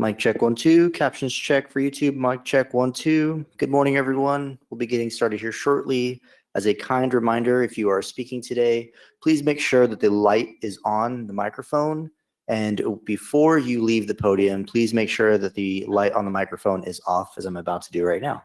Mic check 1 2, captions check for YouTube. Mic check 1 2. Good morning, everyone. We'll be getting started here shortly. As a kind reminder, if you are speaking today, please make sure that the light is on the microphone. And before you leave the podium, please make sure that the light on the microphone is off, as I'm about to do right now.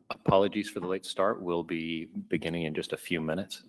Apologies for the late start. We'll be beginning in just a few minutes.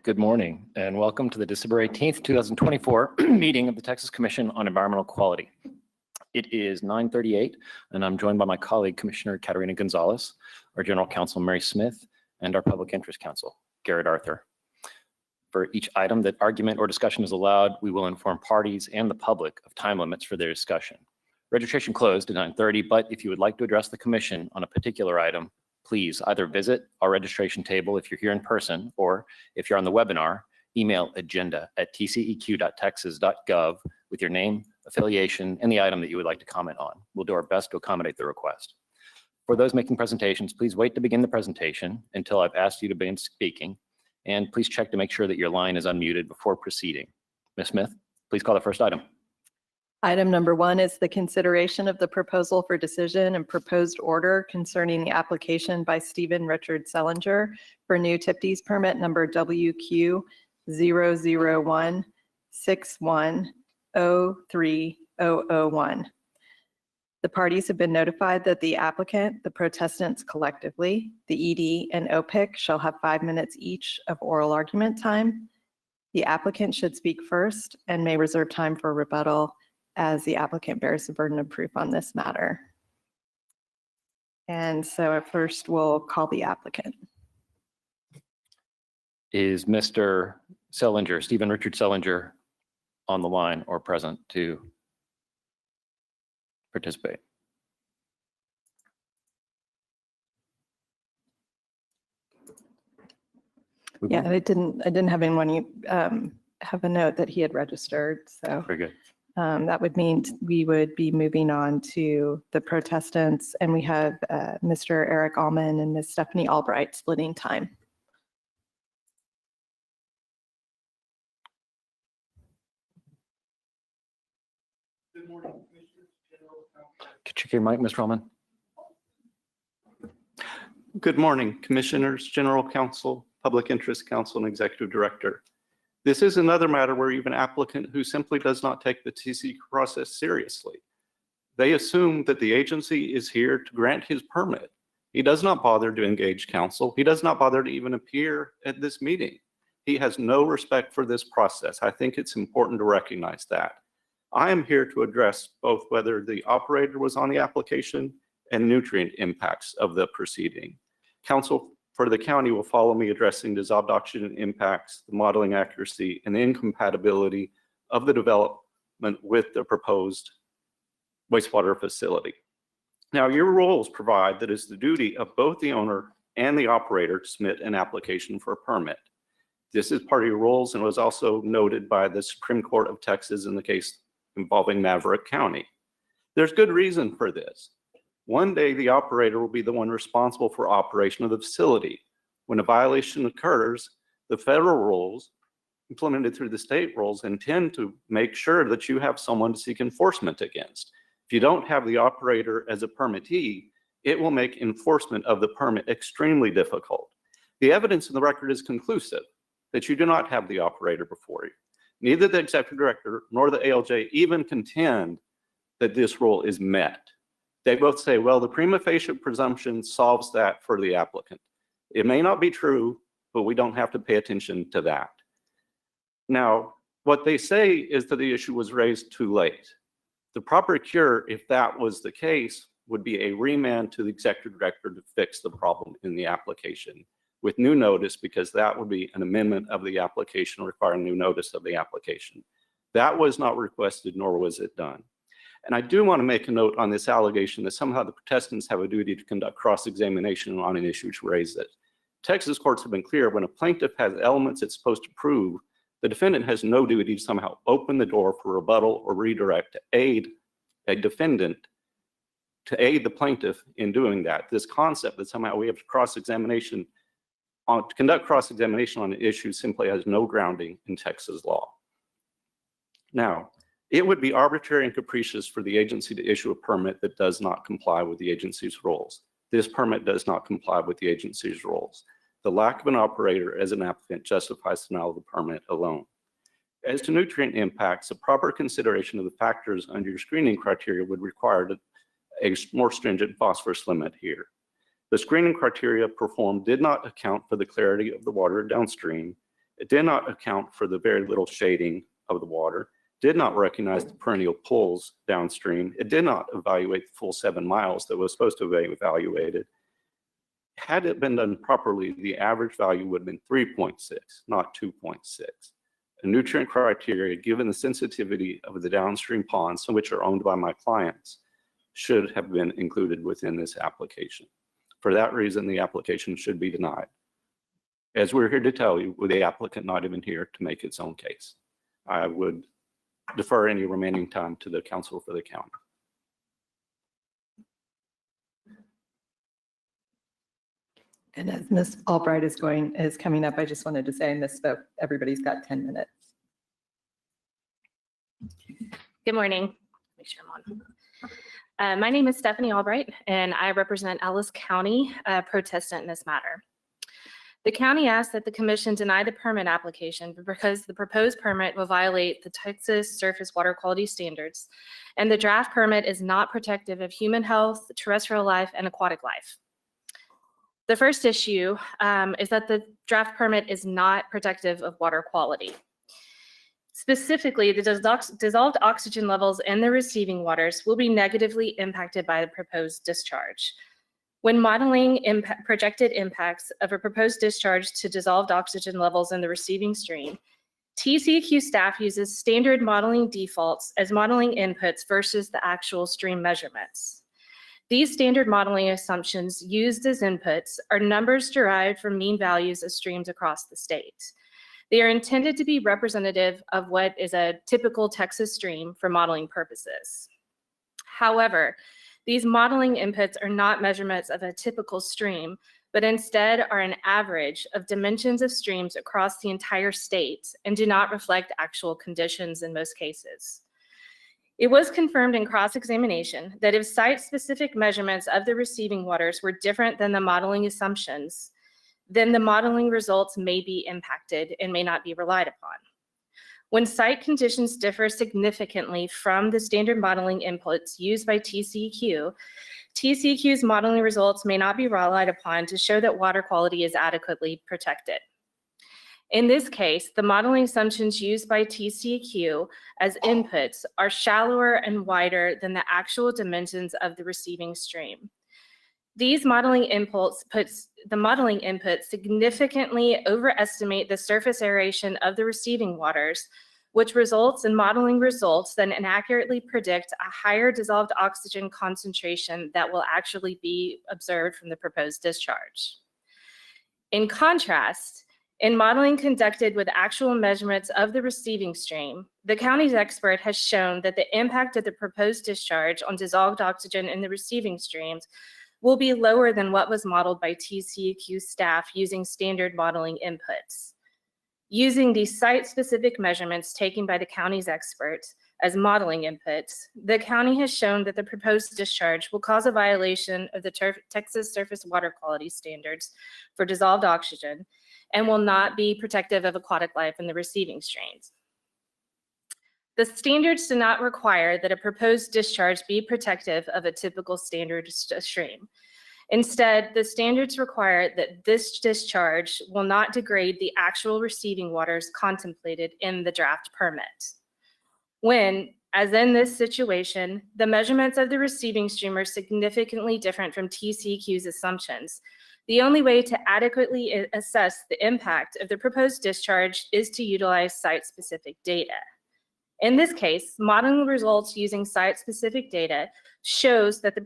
Good morning and welcome to the December 18th, 2024 meeting of the Texas Commission on Environmental Quality. It is 9:38 and I'm joined by my colleague, Commissioner Caterina Gonzalez, our General Counsel, Mary Smith, and our Public Interest Counsel, Garrett Arthur. For each item that argument or discussion is allowed, we will inform parties and the public of time limits for their discussion. Registration closed at 9:30, but if you would like to address the Commission on a particular item, please either visit our registration table if you're here in person, or if you're on the webinar, email agenda@tceq.texas.gov with your name, affiliation, and the item that you would like to comment on. We'll do our best to accommodate the request. For those making presentations, please wait to begin the presentation until I've asked you to begin speaking, and please check to make sure that your line is unmuted before proceeding. Ms. Smith, please call the first item. Item number 1 is the consideration of the proposal for decision and proposed order concerning the application by Stephen Richard Sellinger for new TIPDES permit number WQ 00161030001. The parties have been notified that the applicant, the protestants collectively, the ED, and OPIC shall have 5 minutes each of oral argument time. The applicant should speak first and may reserve time for rebuttal as the applicant bears the burden of proof on this matter. And so at first we'll call the applicant. Is Mr. Sellinger, Stephen Richard Sellinger, on the line or present to participate? Yeah, I didn't have anyone have a note that he had registered, so Very good. that would mean we would be moving on to the protestants, and we have Mr. Eric Allman and Ms. Stephanie Albright splitting time. Good morning, Could you hear your mic, Mr. Allman? Good morning, Commissioners, General Counsel, Public Interest Counsel, and Executive Director. This is another matter where even applicant who simply does not take the TC process seriously. They assume that the agency is here to grant his permit. He does not bother to engage counsel. He does not bother to even appear at this meeting. He has no respect for this process. I think it's important to recognize that. I am here to address both whether the operator was on the application and nutrient impacts of the proceeding. Counsel for the county will follow me addressing dissolved oxygen impacts, the modeling accuracy, and the incompatibility of the development with the proposed wastewater facility. Now, your rules provide that it's the duty of both the owner and the operator to submit an application for a permit. This is part of your rules and was also noted by the Supreme Court of Texas in the case involving Maverick County. There's good reason for this. One day, the operator will be the one responsible for operation of the facility. When a violation occurs, the federal rules implemented through the state rules intend to make sure that you have someone to seek enforcement against. If you don't have the operator as a permittee, it will make enforcement of the permit extremely difficult. The evidence in the record is conclusive that you do not have the operator before you. Neither the executive director nor the ALJ even contend that this rule is met. They both say, well, the prima facie presumption solves that for the applicant. It may not be true, but we don't have to pay attention to that. Now, what they say is that the issue was raised too late. The proper cure, if that was the case, would be a remand to the executive director to fix the problem in the application with new notice, because that would be an amendment of the application requiring new notice of the application. That was not requested, nor was it done. And I do want to make a note on this allegation that somehow the protestants have a duty to conduct cross-examination on an issue to raise it. Texas courts have been clear, when a plaintiff has elements it's supposed to prove, the defendant has no duty to somehow open the door for rebuttal or redirect to aid a defendant, to aid the plaintiff in doing that. This concept that somehow we have to cross-examination, to conduct cross-examination on an issue simply has no grounding in Texas law. Now, it would be arbitrary and capricious for the agency to issue a permit that does not comply with the agency's rules. This permit does not comply with the agency's rules. The lack of an operator as an applicant justifies denial of the permit alone. As to nutrient impacts, a proper consideration of the factors under your screening criteria would require a more stringent phosphorus limit here. The screening criteria performed did not account for the clarity of the water downstream. It did not account for the very little shading of the water, did not recognize the perennial pools downstream. It did not evaluate the full 7 miles that was supposed to be evaluated. Had it been done properly, the average value would have been 3.6, not 2.6. A nutrient criteria, given the sensitivity of the downstream ponds, some which are owned by my clients, should have been included within this application. For that reason, the application should be denied. As we're here to tell you, with the applicant not even here to make its own case, I would defer any remaining time to the counsel for the county. And as Ms. Albright is coming up, I just wanted to say I misspoke. Everybody's got 10 minutes. Good morning. Make sure I'm on. My name is Stephanie Albright, and I represent Ellis County, protestant in this matter. The county asked that the commission deny the permit application because the proposed permit will violate the Texas surface water quality standards, and the draft permit is not protective of human health, terrestrial life, and aquatic life. The first issue is that the draft permit is not protective of water quality. Specifically, the dissolved oxygen levels in the receiving waters will be negatively impacted by the proposed discharge. When modeling projected impacts of a proposed discharge to dissolved oxygen levels in the receiving stream, TCEQ staff uses standard modeling defaults as modeling inputs versus the actual stream measurements. These standard modeling assumptions used as inputs are numbers derived from mean values of streams across the state. They are intended to be representative of what is a typical Texas stream for modeling purposes. However, these modeling inputs are not measurements of a typical stream, but instead are an average of dimensions of streams across the entire state and do not reflect actual conditions in most cases. It was confirmed in cross-examination that if site-specific measurements of the receiving waters were different than the modeling assumptions, then the modeling results may be impacted and may not be relied upon. When site conditions differ significantly from the standard modeling inputs used by TCEQ, TCEQ's modeling results may not be relied upon to show that water quality is adequately protected. In this case, the modeling assumptions used by TCEQ as inputs are shallower and wider than the actual dimensions of the receiving stream. These modeling inputs significantly overestimate the surface aeration of the receiving waters, which results in modeling results that inaccurately predict a higher dissolved oxygen concentration that will actually be observed from the proposed discharge. In contrast, in modeling conducted with actual measurements of the receiving stream, the county's expert has shown that the impact of the proposed discharge on dissolved oxygen in the receiving streams will be lower than what was modeled by TCEQ staff using standard modeling inputs. Using these site-specific measurements taken by the county's experts as modeling inputs, the county has shown that the proposed discharge will cause a violation of the Texas surface water quality standards for dissolved oxygen and will not be protective of aquatic life in the receiving streams. The standards do not require that a proposed discharge be protective of a typical standard stream. Instead, the standards require that this discharge will not degrade the actual receiving waters contemplated in the draft permit. When, as in this situation, the measurements of the receiving stream are significantly different from TCEQ's assumptions, the only way to adequately assess the impact of the proposed discharge is to utilize site-specific data. In this case, modeling results using site-specific data shows that the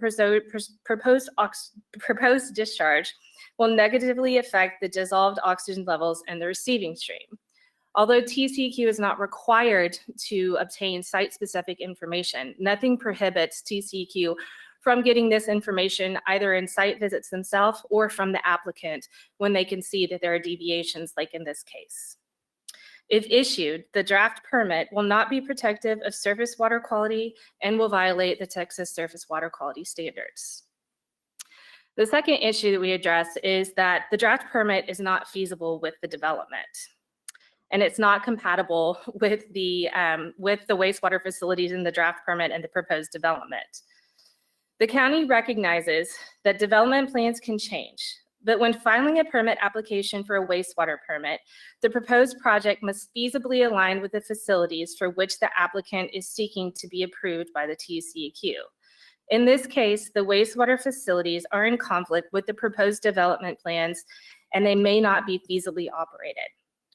proposed discharge will negatively affect the dissolved oxygen levels in the receiving stream. Although TCEQ is not required to obtain site-specific information, nothing prohibits TCEQ from getting this information either in site visits themselves or from the applicant when they can see that there are deviations like in this case. If issued, the draft permit will not be protective of surface water quality and will violate the Texas surface water quality standards. The second issue that we address is that the draft permit is not feasible with the development, and it's not compatible with the wastewater facilities in the draft permit and the proposed development. The county recognizes that development plans can change, but when filing a permit application for a wastewater permit, the proposed project must feasibly align with the facilities for which the applicant is seeking to be approved by the TCEQ. In this case, the wastewater facilities are in conflict with the proposed development plans, and they may not be feasibly operated.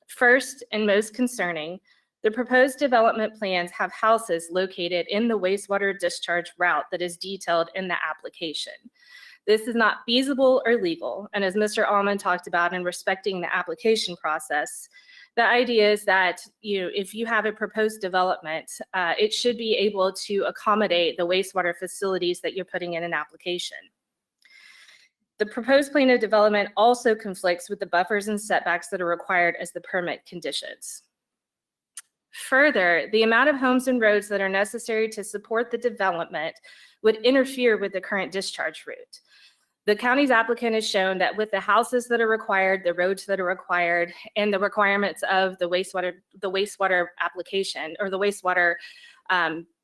First, and most concerning, the proposed development plans have houses located in the wastewater discharge route that is detailed in the application. This is not feasible or legal, and as Mr. Allman talked about in respecting the application process, the idea is that if you have a proposed development, it should be able to accommodate the wastewater facilities that you're putting in an application. The proposed plan of development also conflicts with the buffers and setbacks that are required as the permit conditions. Further, the amount of homes and roads that are necessary to support the development would interfere with the current discharge route. The county's applicant has shown that with the houses that are required, the roads that are required, and the requirements of the wastewater application or the wastewater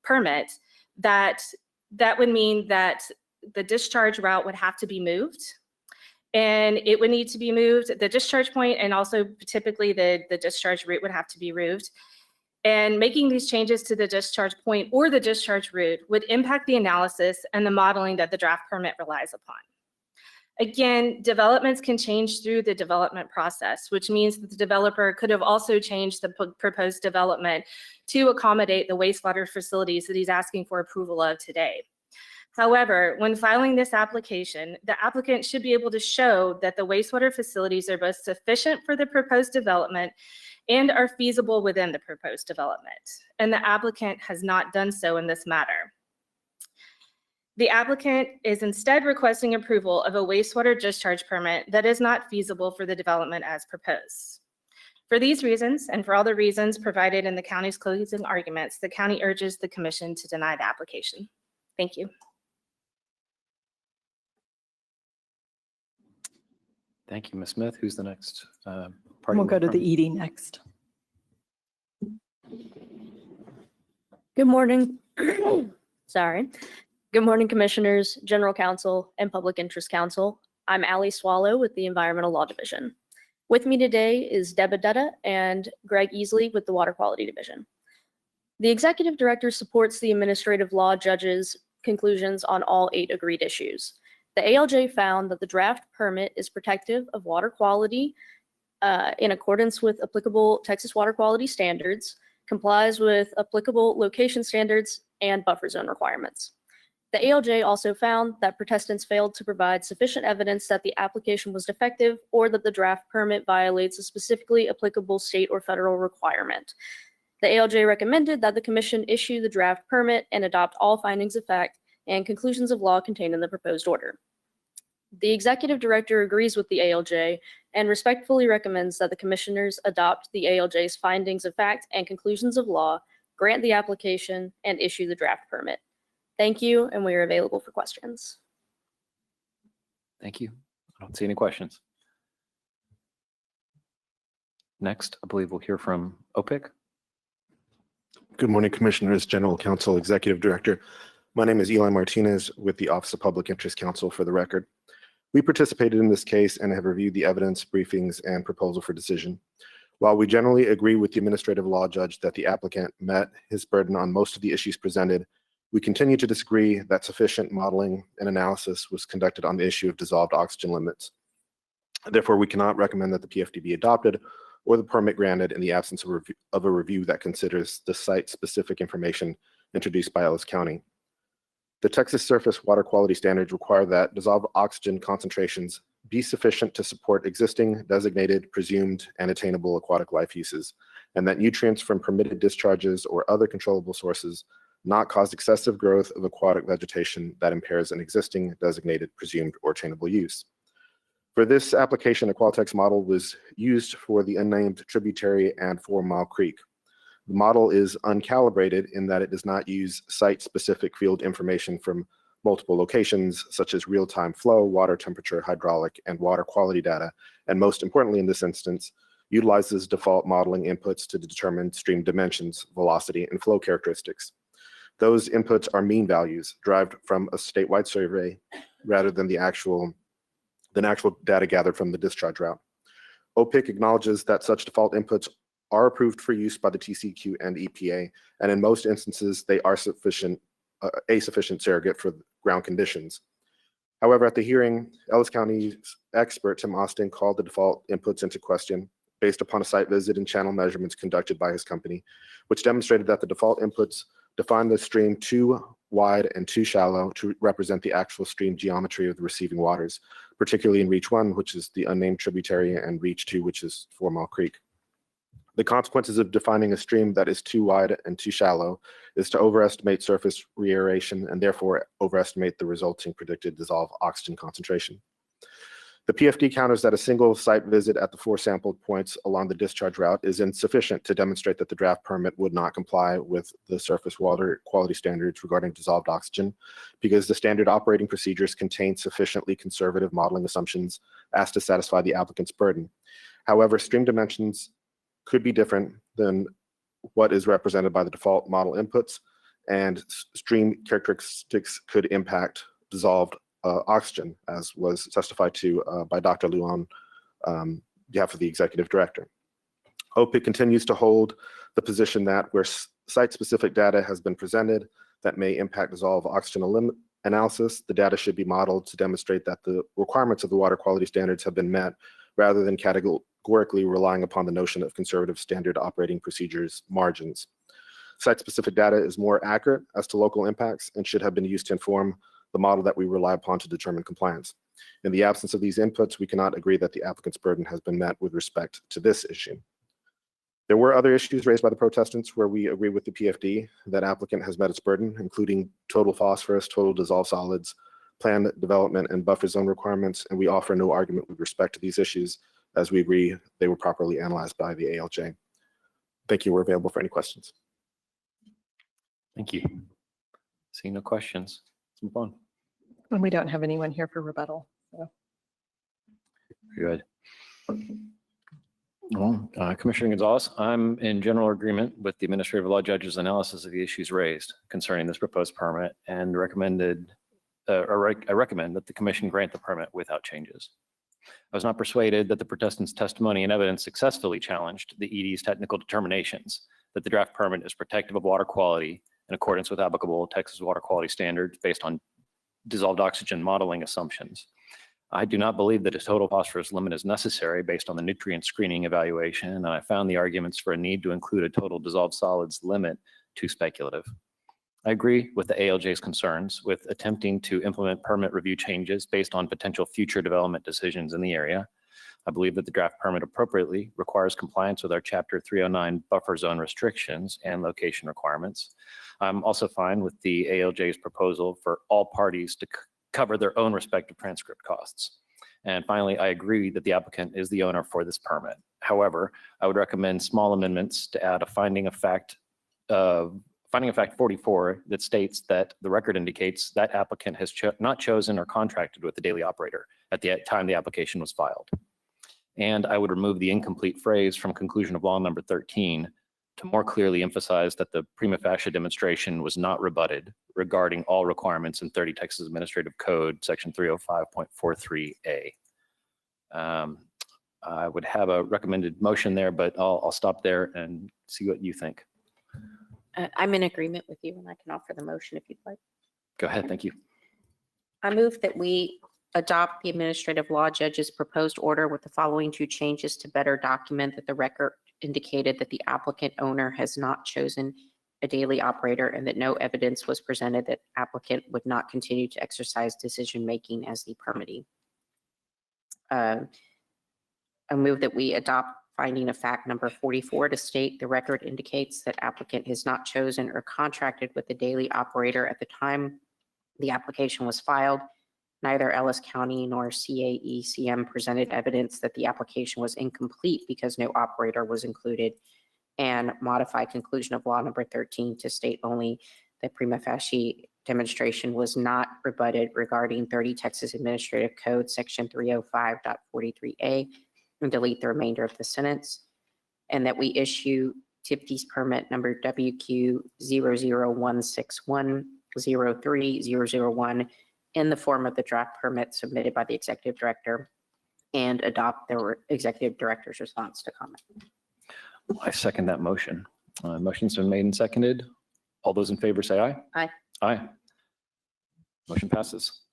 permit, that would mean that the discharge route would have to be moved, and it would need to be moved, the discharge point, and also typically the discharge route would have to be moved. And making these changes to the discharge point or the discharge route would impact the analysis and the modeling that the draft permit relies upon. Again, developments can change through the development process, which means that the developer could have also changed the proposed development to accommodate the wastewater facilities that he's asking for approval of today. However, when filing this application, the applicant should be able to show that the wastewater facilities are both sufficient for the proposed development and are feasible within the proposed development. And the applicant has not done so in this matter. The applicant is instead requesting approval of a wastewater discharge permit that is not feasible for the development as proposed. For these reasons, and for all the reasons provided in the county's closing arguments, the county urges the commission to deny the application. Thank you. Thank you, Ms. Smith. Who's the next party? We'll go to the ED next. Good morning. Sorry. Good morning, Commissioners, General Counsel, and Public Interest Counsel. I'm Allie Swallow with the Environmental Law Division. With me today is Deb Adetta and Greg Easley with the Water Quality Division. The Executive Director supports the Administrative Law Judge's conclusions on all 8 agreed issues. The ALJ found that the draft permit is protective of water quality in accordance with applicable Texas water quality standards, complies with applicable location standards, and buffer zone requirements. The ALJ also found that protestants failed to provide sufficient evidence that the application was defective or that the draft permit violates a specifically applicable state or federal requirement. The ALJ recommended that the Commission issue the draft permit and adopt all findings of fact and conclusions of law contained in the proposed order. The Executive Director agrees with the ALJ and respectfully recommends that the Commissioners adopt the ALJ's findings of fact and conclusions of law, grant the application, and issue the draft permit. Thank you, and we are available for questions. Thank you. I don't see any questions. Next, I believe we'll hear from OPIC. Good morning, Commissioners, General Counsel, Executive Director. My name is Eli Martinez with the Office of Public Interest Counsel for the record. We participated in this case and have reviewed the evidence, briefings, and proposal for decision. While we generally agree with the Administrative Law Judge that the applicant met his burden on most of the issues presented, we continue to disagree that sufficient modeling and analysis was conducted on the issue of dissolved oxygen limits. Therefore, we cannot recommend that the PFD be adopted or the permit granted in the absence of a review that considers the site-specific information introduced by Ellis County. The Texas Surface Water Quality Standards require that dissolved oxygen concentrations be sufficient to support existing, designated, presumed, and attainable aquatic life uses, and that nutrients from permitted discharges or other controllable sources not cause excessive growth of aquatic vegetation that impairs an existing, designated, presumed, or attainable use. For this application, a Qualtex model was used for the unnamed tributary and 4 Mile Creek. The model is uncalibrated in that it does not use site-specific field information from multiple locations, such as real-time flow, water temperature, hydraulic, and water quality data, and most importantly in this instance, utilizes default modeling inputs to determine stream dimensions, velocity, and flow characteristics. Those inputs are mean values derived from a statewide survey rather than actual data gathered from the discharge route. OPIC acknowledges that such default inputs are approved for use by the TCEQ and EPA, and in most instances, they are a sufficient surrogate for ground conditions. However, at the hearing, Ellis County's expert, Tim Austin, called the default inputs into question based upon a site visit and channel measurements conducted by his company, which demonstrated that the default inputs define the stream too wide and too shallow to represent the actual stream geometry of the receiving waters, particularly in Reach 1, which is the unnamed tributary, and Reach 2, which is 4 Mile Creek. The consequences of defining a stream that is too wide and too shallow is to overestimate surface reaeration and therefore overestimate the resulting predicted dissolved oxygen concentration. The PFD counters that a single site visit at the 4 sampled points along the discharge route is insufficient to demonstrate that the draft permit would not comply with the surface water quality standards regarding dissolved oxygen, because the standard operating procedures contain sufficiently conservative modeling assumptions as to satisfy the applicant's burden. However, stream dimensions could be different than what is represented by the default model inputs, and stream characteristics could impact dissolved oxygen, as was testified to by Dr. Liu on behalf of the Executive Director. OPIC continues to hold the position that where site-specific data has been presented that may impact dissolved oxygen analysis, the data should be modeled to demonstrate that the requirements of the water quality standards have been met rather than categorically relying upon the notion of conservative standard operating procedures margins. Site-specific data is more accurate as to local impacts and should have been used to inform the model that we rely upon to determine compliance. In the absence of these inputs, we cannot agree that the applicant's burden has been met with respect to this issue. There were other issues raised by the protestants where we agree with the PFD that applicant has met its burden, including total phosphorus, total dissolved solids, plan development, and buffer zone requirements, and we offer no argument with respect to these issues as we agree they were properly analyzed by the ALJ. Thank you. We're available for any questions. Thank you. Seeing no questions, let's move on. And we don't have anyone here for rebuttal. So. Good. Well, Commissioner Gonzalez, I'm in general agreement with the administrative law judge's analysis of the issues raised concerning this proposed permit and I recommend that the commission grant the permit without changes. I was not persuaded that the protestants' testimony and evidence successfully challenged the ED's technical determinations that the draft permit is protective of water quality in accordance with applicable Texas water quality standards based on dissolved oxygen modeling assumptions. I do not believe that a total phosphorus limit is necessary based on the nutrient screening evaluation, and I found the arguments for a need to include a total dissolved solids limit too speculative. I agree with the ALJ's concerns with attempting to implement permit review changes based on potential future development decisions in the area. I believe that the draft permit appropriately requires compliance with our Chapter 309 buffer zone restrictions and location requirements. I'm also fine with the ALJ's proposal for all parties to cover their own respective transcript costs. And finally, I agree that the applicant is the owner for this permit. However, I would recommend small amendments to add a finding of fact 44 that states that the record indicates that applicant has not chosen or contracted with the daily operator at the time the application was filed. And I would remove the incomplete phrase from conclusion of law number 13 to more clearly emphasize that the prima facie demonstration was not rebutted regarding all requirements in 30 Texas Administrative Code, section 305.43A. I would have a recommended motion there, but I'll stop there and see what you think. I'm in agreement with you, and I can offer the motion if you'd like. Go ahead, thank you. I move that we adopt the administrative law judge's proposed order with the following two changes to better document that the record indicated that the applicant owner has not chosen a daily operator and that no evidence was presented that applicant would not continue to exercise decision-making as the permittee. I move that we adopt finding of fact number 44 to state the record indicates that applicant has not chosen or contracted with the daily operator at the time the application was filed. Neither Ellis County nor CAECM presented evidence that the application was incomplete because no operator was included, and modify conclusion of law number 13 to state only that prima facie demonstration was not rebutted regarding 30 Texas Administrative Code section 305.43A and delete the remainder of the sentence, and that we issue TIPD's permit number WQ 0016103-001 in the form of the draft permit submitted by the executive director and adopt the executive director's response to comment. I second that motion. Motion's been made and seconded. All those in favor say aye. Aye. Aye. Motion passes.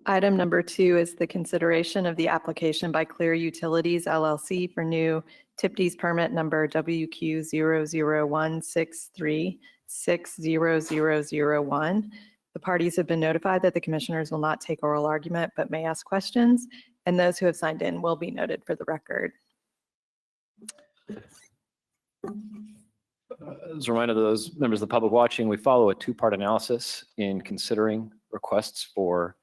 Item number 2 is the consideration of the application by Clear Utilities LLC for new TIPD's permit number WQ 00163-60001. The parties have been notified that the commissioners will not take oral argument but may ask questions, and those who have signed in will be noted for the record. As a reminder to those members of the public watching, we follow a two-part analysis in considering requests for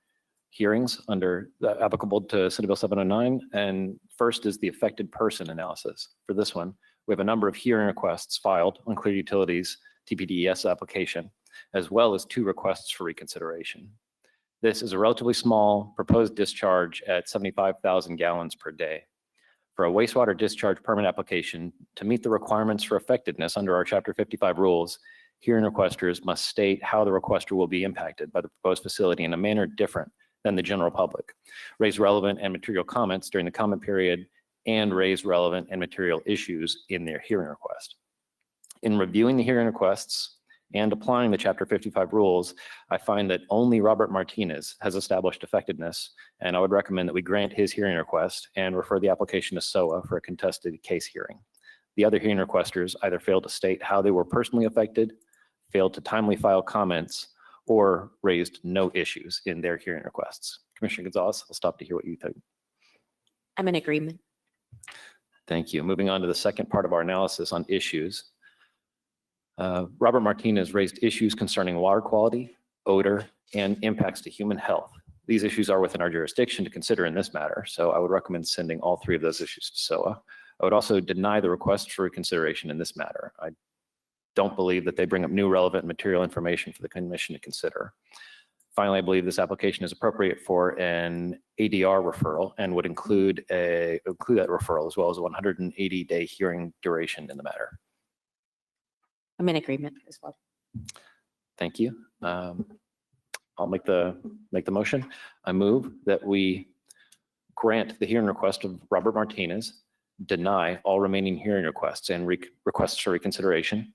hearings under applicable to Senate Bill 709. And first is the affected person analysis. For this one, we have a number of hearing requests filed on Clear Utilities TPDES application, as well as 2 requests for reconsideration. This is a relatively small proposed discharge at 75,000 gallons per day. For a wastewater discharge permit application, to meet the requirements for effectiveness under our Chapter 55 rules, hearing requesters must state how the requester will be impacted by the proposed facility in a manner different than the general public, raise relevant and material comments during the comment period, and raise relevant and material issues in their hearing request. In reviewing the hearing requests and applying the Chapter 55 rules, I find that only Robert Martinez has established effectiveness, and I would recommend that we grant his hearing request and refer the application to SOA for a contested case hearing. The other hearing requesters either failed to state how they were personally affected, failed to timely file comments, or raised no issues in their hearing requests. Commissioner Gonzalez, I'll stop to hear what you think. I'm in agreement. Thank you. Moving on to the second part of our analysis on issues. Robert Martinez raised issues concerning water quality, odor, and impacts to human health. These issues are within our jurisdiction to consider in this matter, so I would recommend sending all 3 of those issues to SOA. I would also deny the request for reconsideration in this matter. I don't believe that they bring up new relevant material information for the commission to consider. Finally, I believe this application is appropriate for an ADR referral and would include that referral as well as a 180-day hearing duration in the matter. I'm in agreement as well. Thank you. I'll make the motion. I move that we grant the hearing request of Robert Martinez, deny all remaining hearing requests and requests for reconsideration,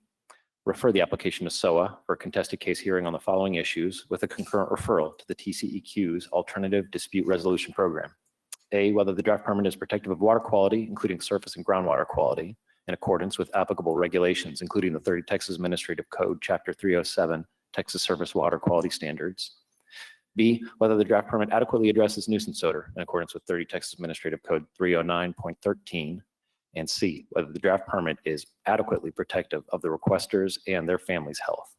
refer the application to SOA for a contested case hearing on the following issues with a concurrent referral to the TCEQ's Alternative Dispute Resolution Program. A, whether the draft permit is protective of water quality, including surface and groundwater quality, in accordance with applicable regulations, including the 30 Texas Administrative Code, Chapter 307, Texas Surface Water Quality Standards. B, whether the draft permit adequately addresses nuisance odor in accordance with 30 Texas Administrative Code 309.13. And C, whether the draft permit is adequately protective of the requesters and their families' health.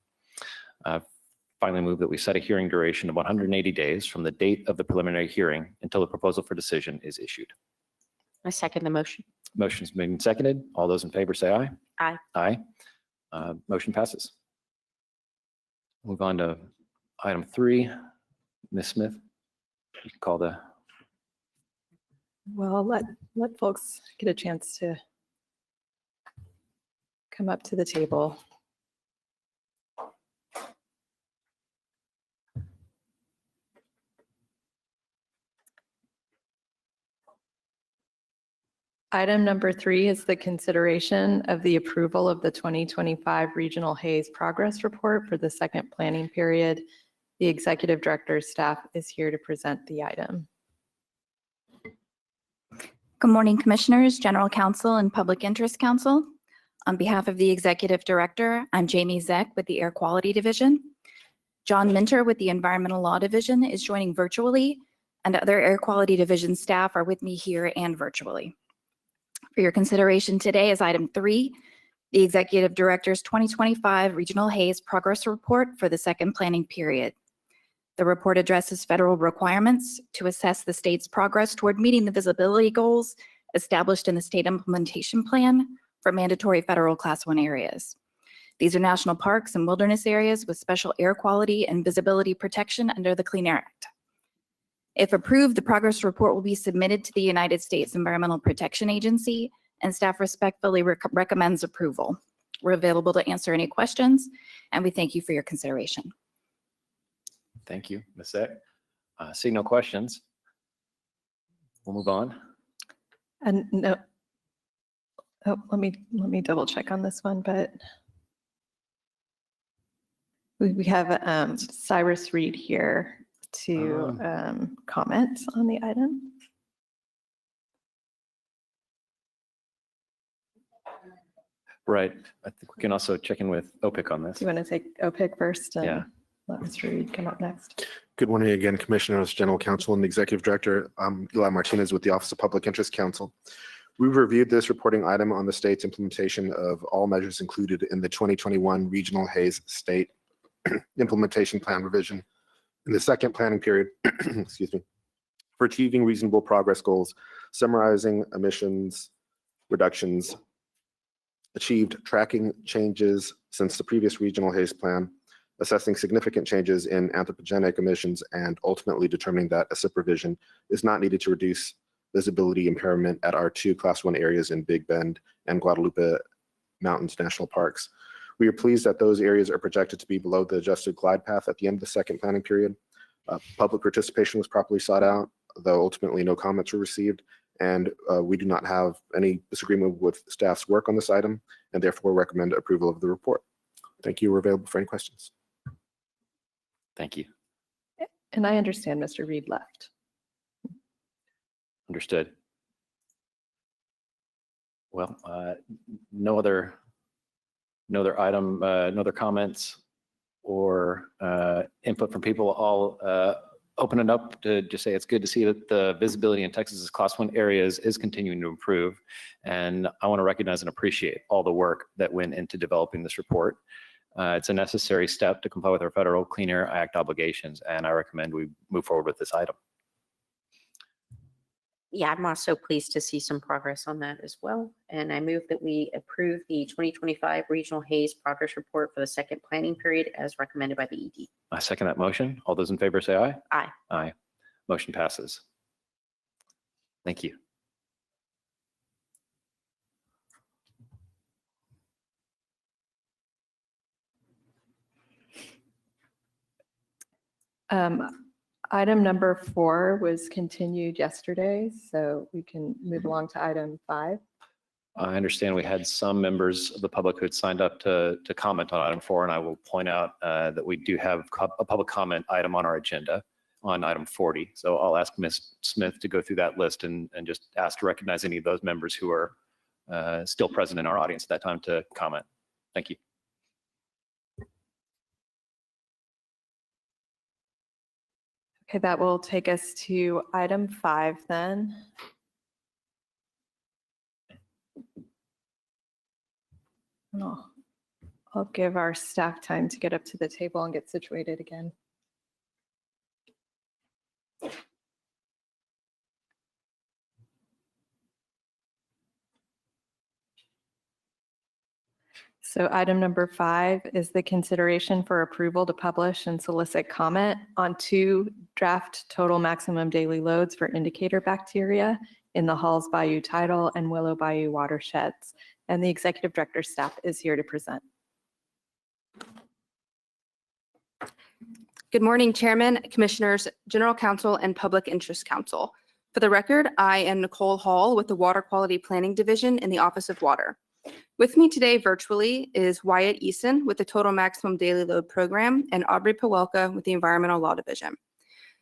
Finally, move that we set a hearing duration of 180 days from the date of the preliminary hearing until the proposal for decision is issued. I second the motion. Motion's been seconded. All those in favor say aye. Aye. Aye. Motion passes. Move on to item 3. Ms. Smith, you can call the. Well, let folks get a chance to come up to the table. Item number 3 is the consideration of the approval of the 2025 Regional Haze Progress Report for the second planning period. The Executive Director's staff is here to present the item. Good morning, Commissioners, General Counsel, and Public Interest Counsel. On behalf of the Executive Director, I'm Jamie Zeck with the Air Quality Division. John Minter with the Environmental Law Division is joining virtually, and other Air Quality Division staff are with me here and virtually. For your consideration today is item 3, the Executive Director's 2025 Regional Haze Progress Report for the second planning period. The report addresses federal requirements to assess the state's progress toward meeting the visibility goals established in the state implementation plan for mandatory federal Class 1 areas. These are national parks and wilderness areas with special air quality and visibility protection under the Clean Air Act. If approved, the progress report will be submitted to the United States Environmental Protection Agency, and staff respectfully recommends approval. We're available to answer any questions, and we thank you for your consideration. Thank you, Ms. Zeck. See no questions. We'll move on. And no, oh, let me double check on this one, but we have Cyrus Reed here to comment on the item. Right. I think we can also check in with OPIC on this. Do you want to take OPIC first? And Yeah. let Mr. Reed come up next. Good morning again, Commissioners, General Counsel, and the Executive Director. I'm Eli Martinez with the Office of Public Interest Counsel. We've reviewed this reporting item on the state's implementation of all measures included in the 2021 Regional Haze State Implementation Plan revision in the second planning period, excuse me, for achieving reasonable progress goals, summarizing emissions reductions achieved tracking changes since the previous regional haze plan, assessing significant changes in anthropogenic emissions, and ultimately determining that a supervision is not needed to reduce visibility impairment at our 2 Class 1 areas in Big Bend and Guadalupe Mountains National Parks. We are pleased that those areas are projected to be below the adjusted glide path at the end of the second planning period. Public participation was properly sought out, though ultimately no comments were received, and we do not have any disagreement with staff's work on this item, and therefore recommend approval of the report. Thank you. We're available for any questions. Thank you. And I understand Mr. Reed left. Understood. Well, no other item, no other comments or input from people. I'll open it up to just say it's good to see that the visibility in Texas's Class 1 areas is continuing to improve. And I want to recognize and appreciate all the work that went into developing this report. It's a necessary step to comply with our federal Clean Air Act obligations, and I recommend we move forward with this item. Yeah, I'm also pleased to see some progress on that as well. And I move that we approve the 2025 Regional Haze Progress Report for the second planning period as recommended by the ED. I second that motion. All those in favor say aye. Aye. Aye. Motion passes. Thank you. Item number 4 was continued yesterday, so we can move along to item 5. I understand we had some members of the public who had signed up to comment on item 4, and I will point out that we do have a public comment item on our agenda on item 40. So I'll ask Ms. Smith to go through that list and just ask to recognize any of those members who are still present in our audience at that time to comment. Thank you. Okay, that will take us to item 5 then. Oh, I'll give our staff time to get up to the table and get situated again. So item number 5 is the consideration for approval to publish and solicit comment on 2 draft total maximum daily loads for indicator bacteria in the Halls Bayou Tidal and Willow Bayou watersheds. And the executive director staff is here to present. Good morning, Chairman, Commissioners, General Counsel, and Public Interest Counsel. For the record, I am Nicole Hall with the Water Quality Planning Division in the Office of Water. With me today virtually is Wyatt Eason with the Total Maximum Daily Load Program and Aubrey Pawelka with the Environmental Law Division.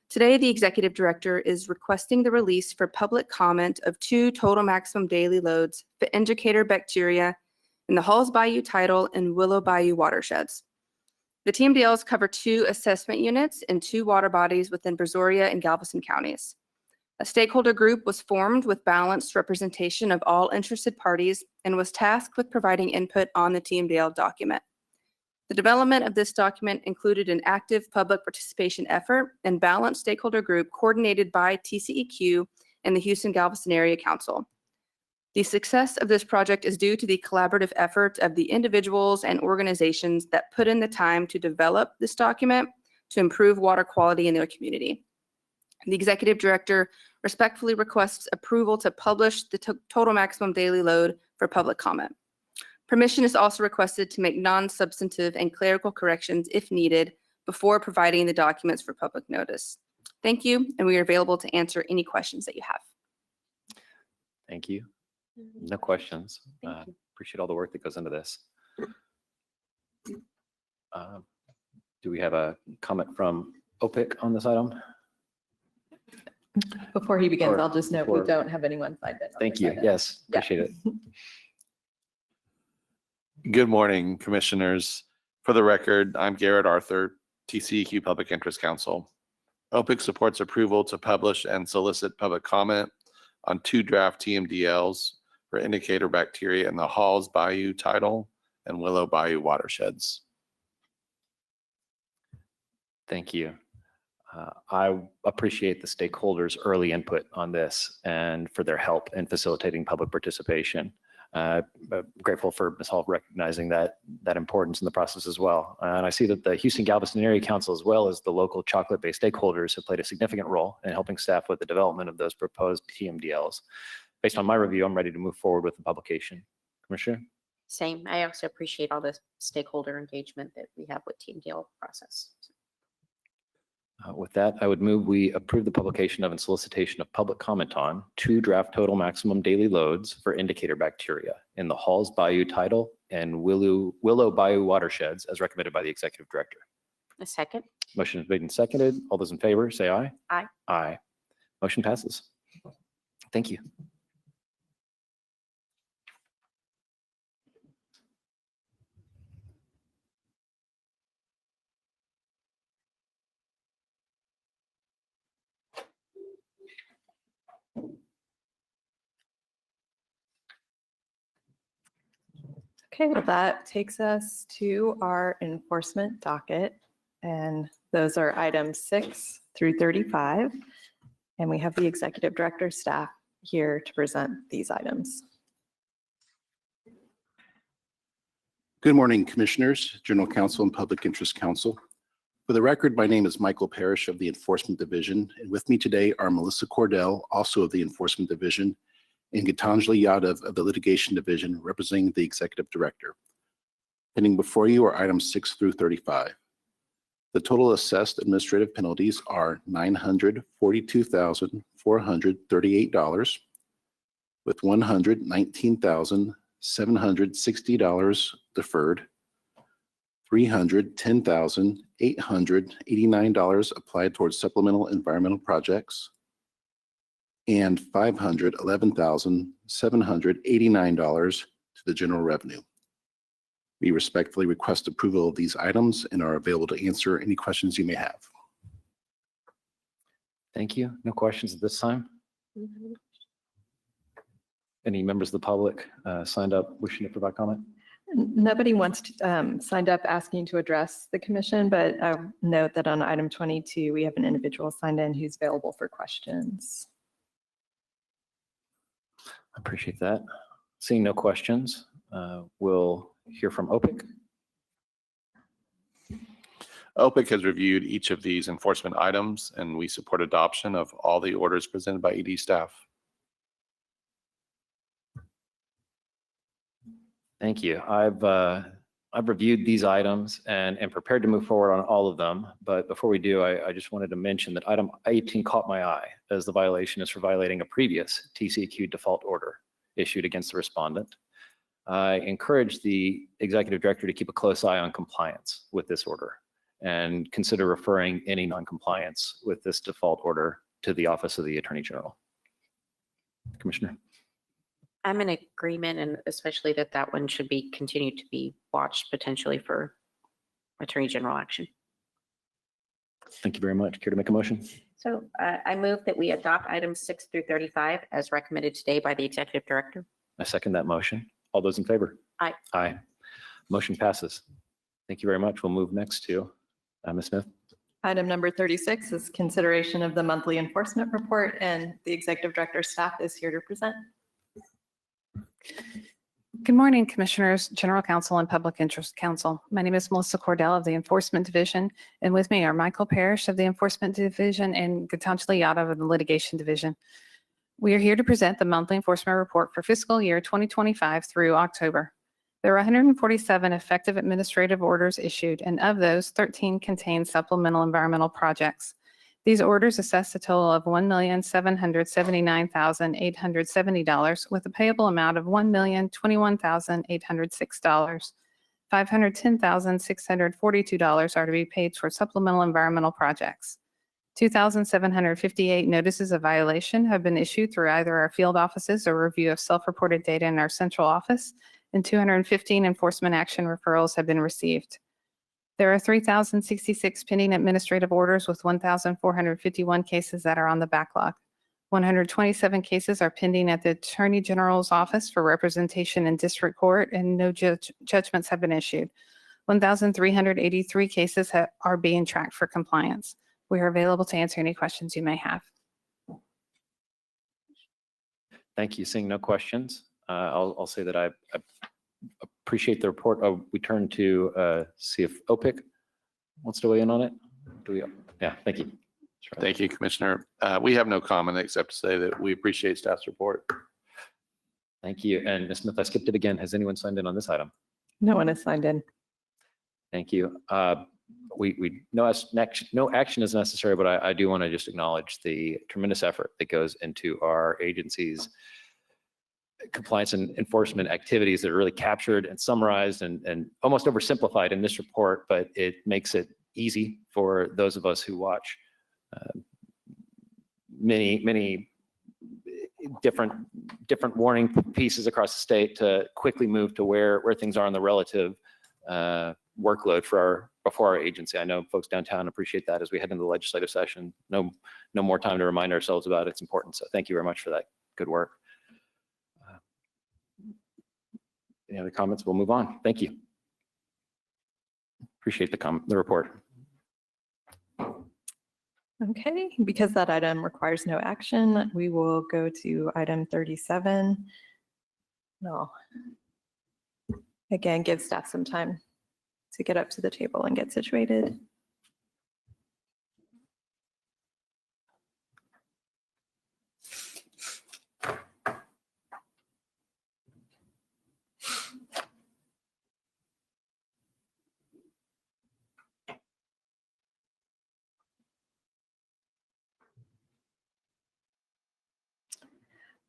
Today, the Executive Director is requesting the release for public comment of 2 total maximum daily loads for indicator bacteria in the Halls Bayou Tidal and Willow Bayou watersheds. The TMDLs cover 2 assessment units and 2 water bodies within Brazoria and Galveston counties. A stakeholder group was formed with balanced representation of all interested parties and was tasked with providing input on the TMDL document. The development of this document included an active public participation effort and balanced stakeholder group coordinated by TCEQ and the Houston-Galveston Area Council. The success of this project is due to the collaborative effort of the individuals and organizations that put in the time to develop this document to improve water quality in their community. The Executive Director respectfully requests approval to publish the total maximum daily load for public comment. Permission is also requested to make non-substantive and clerical corrections if needed before providing the documents for public notice. Thank you, and we are available to answer any questions that you have. Thank you. No questions. Thank you. Appreciate all the work that goes into this. Do we have a comment from OPIC on this item? Before he begins, Or I'll just note we before- don't have anyone signed in. on Thank this you. item. Yes, Yeah. appreciate it. Good morning, Commissioners. For the record, I'm Garrett Arthur, TCEQ Public Interest Counsel. OPIC supports approval to publish and solicit public comment on 2 draft TMDLs for indicator bacteria in the Halls Bayou Tidal and Willow Bayou watersheds. Thank you. I appreciate the stakeholders' early input on this and for their help in facilitating public participation. Grateful for Ms. Hall recognizing that importance in the process as well. And I see that the Houston Galveston Area Council, as well as the local chocolate-based stakeholders, have played a significant role in helping staff with the development of those proposed TMDLs. Based on my review, I'm ready to move forward with the publication. Commissioner? Same. I also appreciate all the stakeholder engagement that we have with TMDL process. With that, I would move we approve the publication of and solicitation of public comment on 2 draft total maximum daily loads for indicator bacteria in the Halls Bayou Tidal and Willow Bayou watersheds as recommended by the Executive Director. A second. Motion is made and seconded. All those in favor, say aye. Aye. Aye. Motion passes. Thank you. Okay, well, that takes us to our enforcement docket. And those are items 6 through 35. And we have the executive director staff here to present these items. Good morning, Commissioners, General Counsel, and Public Interest Counsel. For the record, my name is Michael Parrish of the Enforcement Division, and with me today are Melissa Cordell, also of the Enforcement Division, and Gitanjali Yadav of the Litigation Division, representing the Executive Director. Pending before you are items 6 through 35. The total assessed administrative penalties are $942,438, with $119,760 deferred, $310,889 applied towards supplemental environmental projects, and $511,789 to the general revenue. We respectfully request approval of these items and are available to answer any questions you may have. Thank you. No questions at this time? Any members of the public signed up wishing to provide comment? Nobody signed up asking to address the commission, but note that on item 22, we have an individual signed in who's available for questions. I appreciate that. Seeing no questions, we'll hear from OPIC. OPIC has reviewed each of these enforcement items, and we support adoption of all the orders presented by ED staff. Thank you. I've reviewed these items and am prepared to move forward on all of them. But before we do, I just wanted to mention that item 18 caught my eye as the violation is for violating a previous TCEQ default order issued against the respondent. I encourage the executive director to keep a close eye on compliance with this order and consider referring any non-compliance with this default order to the Office of the Attorney General. Commissioner. I'm in agreement, and especially that one should be continued to be watched potentially for Attorney General action. Thank you very much. Care to make a motion? So I move that we adopt items 6 through 35 as recommended today by the Executive Director. I second that motion. All those in favor? Aye. Aye. Motion passes. Thank you very much. We'll move next to Ms. Smith. Item number 36 is consideration of the monthly enforcement report, and the executive director staff is here to present. Good morning, Commissioners, General Counsel, and Public Interest Counsel. My name is Melissa Cordell of the Enforcement Division, and with me are Michael Parrish of the Enforcement Division and Gitanjali Yadav of the Litigation Division. We are here to present the monthly enforcement report for fiscal year 2025 through October. There were 147 effective administrative orders issued, and of those, 13 contain supplemental environmental projects. These orders assessed a total of $1,779,870 with a payable amount of $1,021,806. $510,642 are to be paid for supplemental environmental projects. 2,758 notices of violation have been issued through either our field offices or review of self-reported data in our central office, and 215 enforcement action referrals have been received. There are 3,066 pending administrative orders with 1,451 cases that are on the backlog. 127 cases are pending at the Attorney General's office for representation in district court, and no judgments have been issued. 1,383 cases are being tracked for compliance. We are available to answer any questions you may have. Thank you. Seeing no questions, I'll say that I appreciate the report. Oh, we turn to see if OPIC wants to weigh in on it. Do we? Yeah, thank you. Thank you, Commissioner. We have no comment except to say that we appreciate staff's report. Thank you. And Ms. Smith, I skipped it again. Has anyone signed in on this item? No one has signed in. Thank you. No action is necessary, but I do want to just acknowledge the tremendous effort that goes into our agency's compliance and enforcement activities that are really captured and summarized and almost oversimplified in this report, but it makes it easy for those of us who watch many different warning pieces across the state to quickly move to where things are on the relative workload before our agency. I know folks downtown appreciate that as we head into the legislative session. No more time to remind ourselves about its importance. So thank you very much for that good work. Any other comments? We'll move on. Thank you. Appreciate the report. Okay, because that item requires no action, we will go to item 37. No. Again, give staff some time to get up to the table and get situated.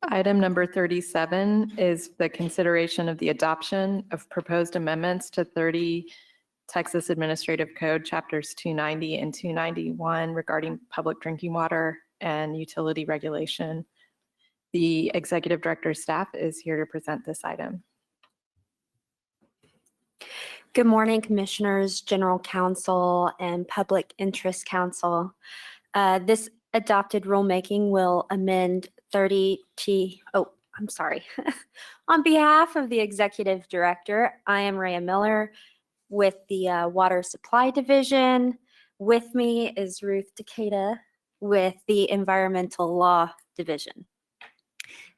Item number 37 is the consideration of the adoption of proposed amendments to 30 Texas Administrative Code Chapters 290 and 291 regarding public drinking water and utility regulation. The Executive Director's staff is here to present this item. Good morning, Commissioners, General Counsel, and Public Interest Counsel. This adopted rulemaking will amend 30T. Oh, I'm sorry. On behalf of the Executive Director, I am Rhea Miller with the Water Supply Division. With me is Ruth Takeda with the Environmental Law Division.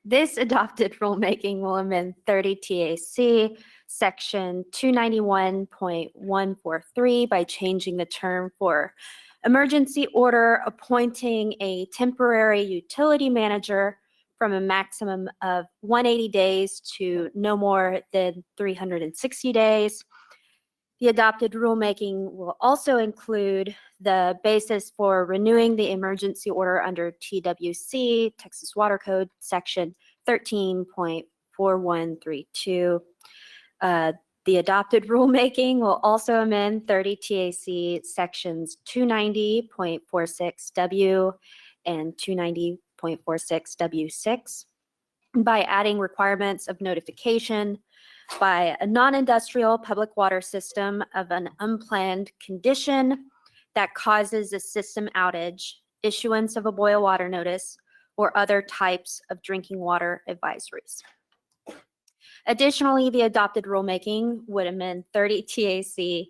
This adopted rulemaking will amend 30 TAC Section 291.143 by changing the term for emergency order appointing a temporary utility manager from a maximum of 180 days to no more than 360 days. The adopted rulemaking will also include the basis for renewing the emergency order under TWC, Texas Water Code, Section 13.4132. The adopted rulemaking will also amend 30 TAC sections 290.46W and 290.46W6 by adding requirements of notification by a non-industrial public water system of an unplanned condition that causes a system outage, issuance of a boil water notice, or other types of drinking water advisories. Additionally, the adopted rulemaking would amend 30 TAC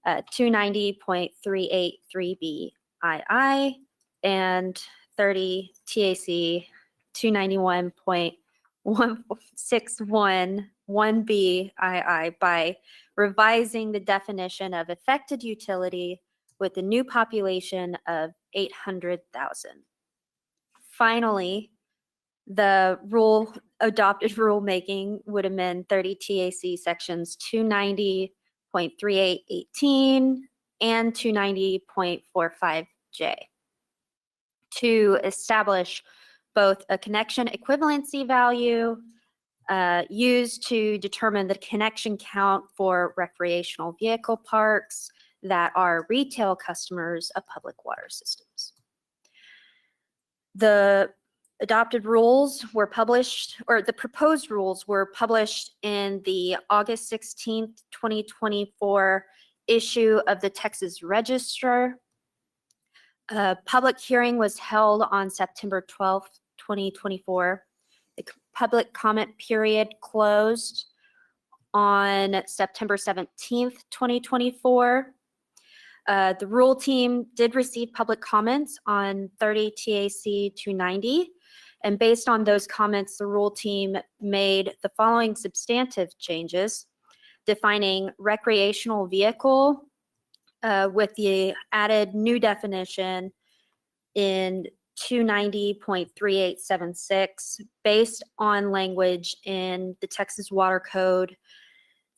290.383BII and 30 TAC 291.1611BII by revising the definition of affected utility with a new population of 800,000. Finally, the adopted rulemaking would amend 30 TAC sections 290.3818 and 290.45J to establish both a connection equivalency value used to determine the connection count for recreational vehicle parks that are retail customers of public water systems. The adopted rules were published, or the proposed rules were published in the August 16th, 2024 issue of the Texas Register. A public hearing was held on September 12th, 2024. The public comment period closed on September 17th, 2024. The rule team did receive public comments on 30 TAC 290, And based on those comments, the rule team made the following substantive changes, defining recreational vehicle with the added new definition in 290.3876 based on language in the Texas Water Code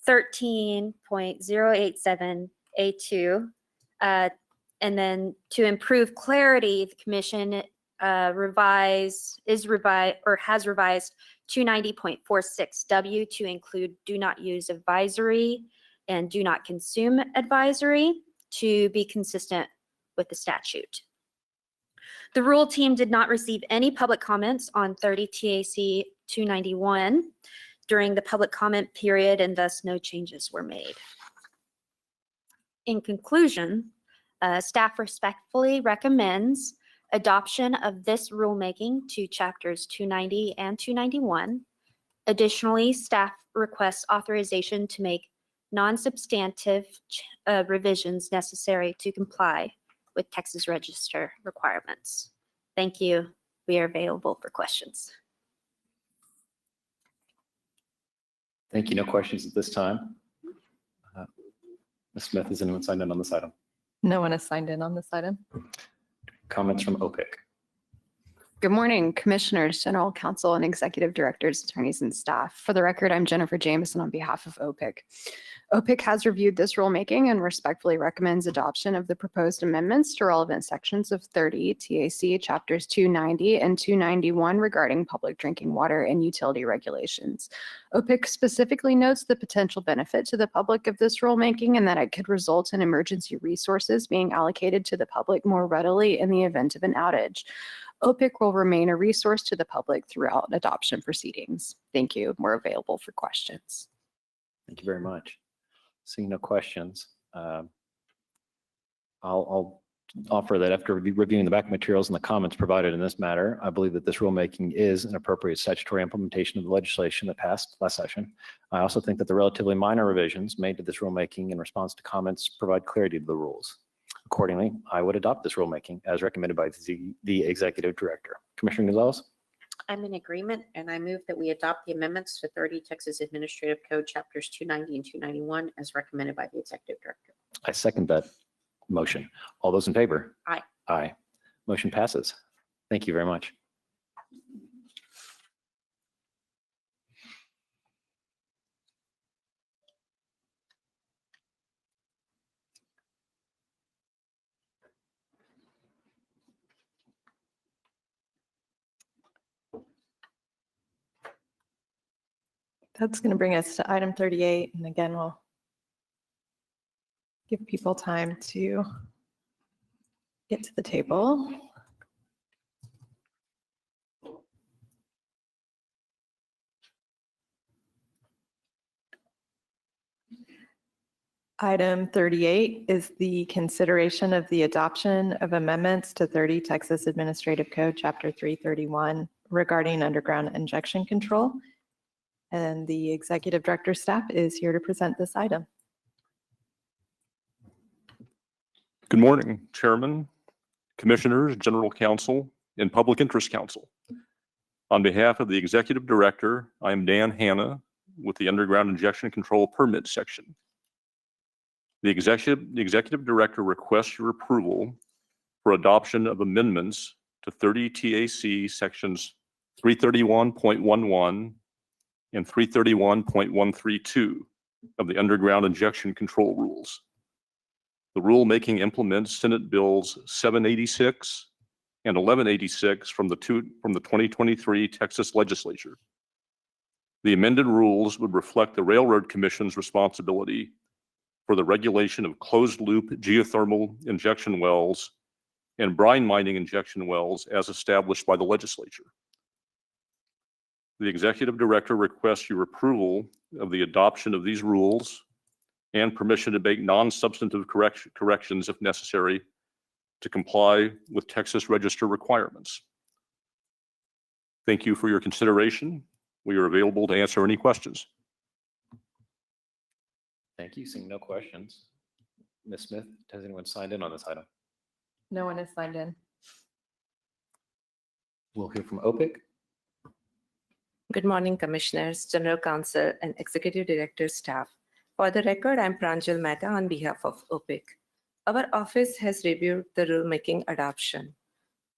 13.087A2. And then to improve clarity, the commission has revised 290.46W to include do not use advisory and do not consume advisory to be consistent with the statute. The rule team did not receive any public comments on 30 TAC 291 during the public comment period, and thus no changes were made. In conclusion, staff respectfully recommends adoption of this rulemaking to chapters 290 and 291. Additionally, staff requests authorization to make non-substantive revisions necessary to comply with Texas Register requirements. Thank you. We are available for questions. Thank you. No questions at this time. Ms. Smith, is anyone signed in on this item? No one has signed in on this item. Comments from OPIC? Good morning, Commissioners, General Counsel, and Executive Directors, attorneys, and staff. For the record, I'm Jennifer Jameson on behalf of OPIC. OPIC has reviewed this rulemaking and respectfully recommends adoption of the proposed amendments to relevant sections of 30 TAC Chapters 290 and 291 regarding public drinking water and utility regulations. OPIC specifically notes the potential benefit to the public of this rulemaking and that it could result in emergency resources being allocated to the public more readily in the event of an outage. OPIC will remain a resource to the public throughout adoption proceedings. Thank you. We're available for questions. Thank you very much. Seeing no questions, I'll offer that after reviewing the back materials and the comments provided in this matter, I believe that this rulemaking is an appropriate statutory implementation of the legislation that passed last session. I also think that the relatively minor revisions made to this rulemaking in response to comments provide clarity to the rules. Accordingly, I would adopt this rulemaking as recommended by the Executive Director. Commissioner Gonzalez? I'm in agreement, and I move that we adopt the amendments to 30 Texas Administrative Code Chapters 290 and 291 as recommended by the Executive Director. I second that motion. All those in favor? Aye. Aye. Motion passes. Thank you very much. That's going to bring us to item 38. And again, we'll give people time to get to the table. Item 38 is the consideration of the adoption of amendments to 30 Texas Administrative Code, Chapter 331, regarding underground injection control. And the Executive Director staff is here to present this item. Good morning, Chairman, Commissioners, General Counsel, and Public Interest Counsel. On behalf of the Executive Director, I am Dan Hanna with the Underground Injection Control Permit Section. The Executive Director requests your approval for adoption of amendments to 30 TAC Sections 331.11 and 331.132 of the Underground Injection Control Rules. The rulemaking implements Senate Bills 786 and 1186 from the 2023 Texas Legislature. The amended rules would reflect the Railroad Commission's responsibility for the regulation of closed-loop geothermal injection wells and brine mining injection wells as established by the legislature. The Executive Director requests your approval of the adoption of these rules and permission to make non-substantive corrections if necessary to comply with Texas Register requirements. Thank you for your consideration. We are available to answer any questions. Thank you. Seeing no questions. Ms. Smith, has anyone signed in on this item? No one has signed in. We'll hear from OPIC. Good morning, Commissioners, General Counsel, and Executive Director staff. For the record, I'm Pranjal Mehta on behalf of OPIC. Our office has reviewed the rulemaking adoption.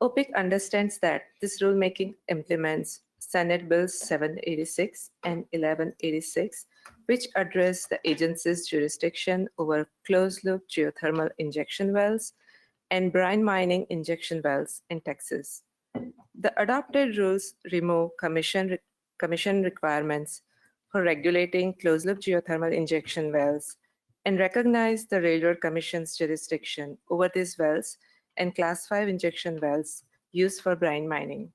OPIC understands that this rulemaking implements Senate Bills 786 and 1186, which address the agency's jurisdiction over closed-loop geothermal injection wells and brine mining injection wells in Texas. The adopted rules remove commission requirements for regulating closed-loop geothermal injection wells and recognize the Railroad Commission's jurisdiction over these wells and Class 5 injection wells used for brine mining.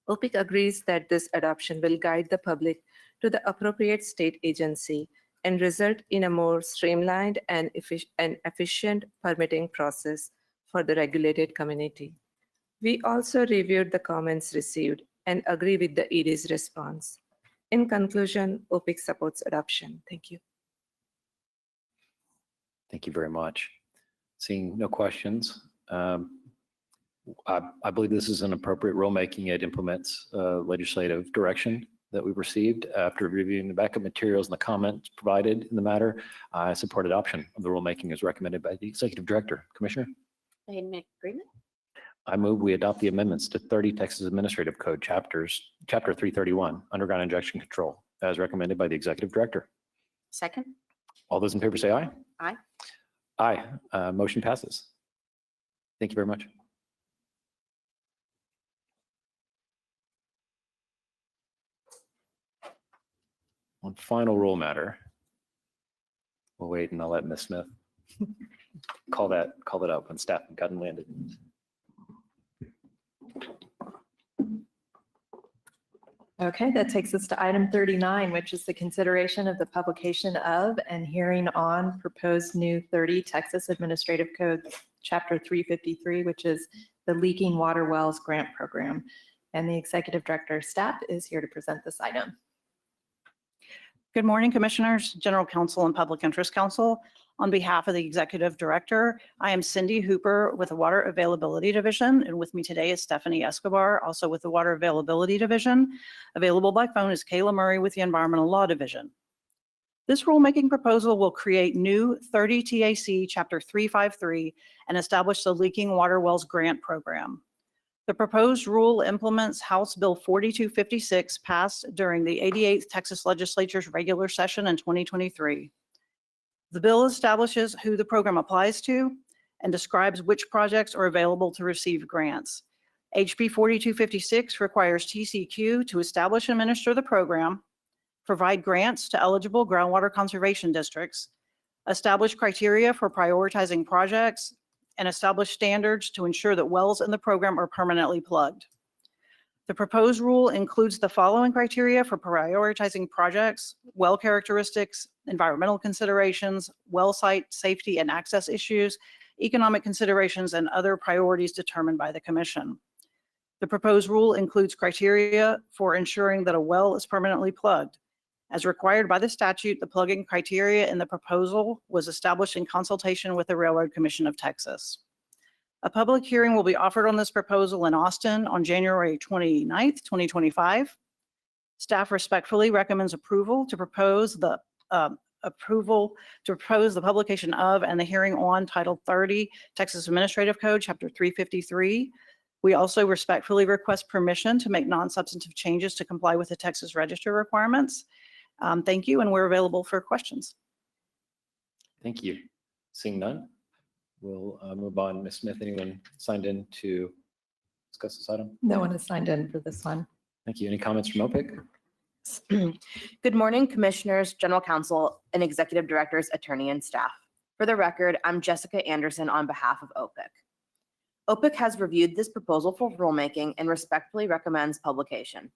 OPIC agrees that this adoption will guide the public to the appropriate state agency and result in a more streamlined and efficient permitting process for the regulated community. We also reviewed the comments received and agree with the ED's response. In conclusion, OPIC supports adoption. Thank you. Thank you very much. Seeing no questions, I believe this is an appropriate rulemaking. It implements legislative direction that we received after reviewing the backup materials and the comments provided in the matter. I support adoption of the rulemaking as recommended by the Executive Director. Commissioner? In agreement? I move we adopt the amendments to 30 Texas Administrative Code Chapter 331, Underground Injection Control, as recommended by the Executive Director. Second? All those in favor say aye. Aye. Aye. Motion passes. Thank you very much. One final rule matter. We'll wait and I'll let Ms. Smith call that up when staff have gotten landed. Okay, that takes us to item 39, which is the consideration of the publication of and hearing on proposed new 30 Texas Administrative Code, Chapter 353, which is the Leaking Water Wells Grant Program. And the Executive Director of Staff is here to present this item. Good morning, Commissioners, General Counsel, and Public Interest Counsel. On behalf of the Executive Director, I am Cindy Hooper with the Water Availability Division, and with me today is Stephanie Escobar, also with the Water Availability Division. Available by phone is Kayla Murray with the Environmental Law Division. This rulemaking proposal will create new 30 TAC Chapter 353 and establish the Leaking Water Wells Grant Program. The proposed rule implements House Bill 4256 passed during the 88th Texas Legislature's regular session in 2023. The bill establishes who the program applies to and describes which projects are available to receive grants. HB 4256 requires TCEQ to establish and administer the program, provide grants to eligible groundwater conservation districts, establish criteria for prioritizing projects, and establish standards to ensure that wells in the program are permanently plugged. The proposed rule includes the following criteria for prioritizing projects: well characteristics, environmental considerations, well site safety and access issues, economic considerations, and other priorities determined by the Commission. The proposed rule includes criteria for ensuring that a well is permanently plugged. As required by the statute, the plugging criteria in the proposal was established in consultation with the Railroad Commission of Texas. A public hearing will be offered on this proposal in Austin on January 29th, 2025. Staff respectfully recommends approval to propose the publication of and the hearing on Title 30 Texas Administrative Code, Chapter 353. We also respectfully request permission to make non-substantive changes to comply with the Texas Register requirements. Thank you, and we're available for questions. Thank you. Seeing none, we'll move on. Ms. Smith, anyone signed in to discuss this item? No one has signed in for this one. Thank you. Any comments from OPIC? Good morning, Commissioners, General Counsel, and Executive Directors, Attorney, and staff. For the record, I'm Jessica Anderson on behalf of OPIC. OPIC has reviewed this proposal for rulemaking and respectfully recommends publication.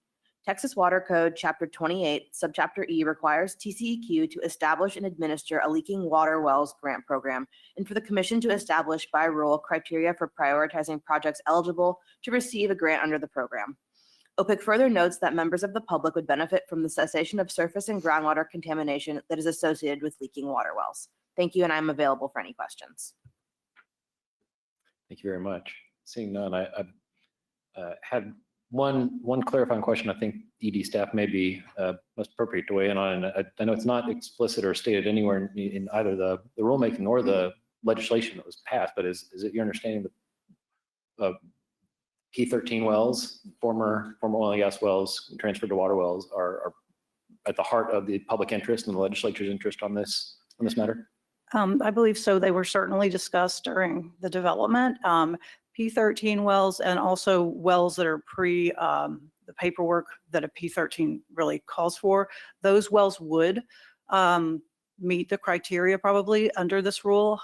Texas Water Code Chapter 28, Subchapter E requires TCEQ to establish and administer a leaking water wells grant program, and for the Commission to establish by rule criteria for prioritizing projects eligible to receive a grant under the program. OPIC further notes that members of the public would benefit from the cessation of surface and groundwater contamination that is associated with leaking water wells. Thank you, and I'm available for any questions. Thank you very much. Seeing none, I had One clarifying question I think ED staff may be most appropriate to weigh in on. And I know it's not explicit or stated anywhere in either the rulemaking or the legislation that was passed, but is it your understanding that P13 wells, former oil and gas wells transferred to water wells are at the heart of the public interest and the legislature's interest on this matter? I believe so. They were certainly discussed during the development. P13 wells and also wells that are pre the paperwork that a P13 really calls for. Those wells would meet the criteria probably under this rule.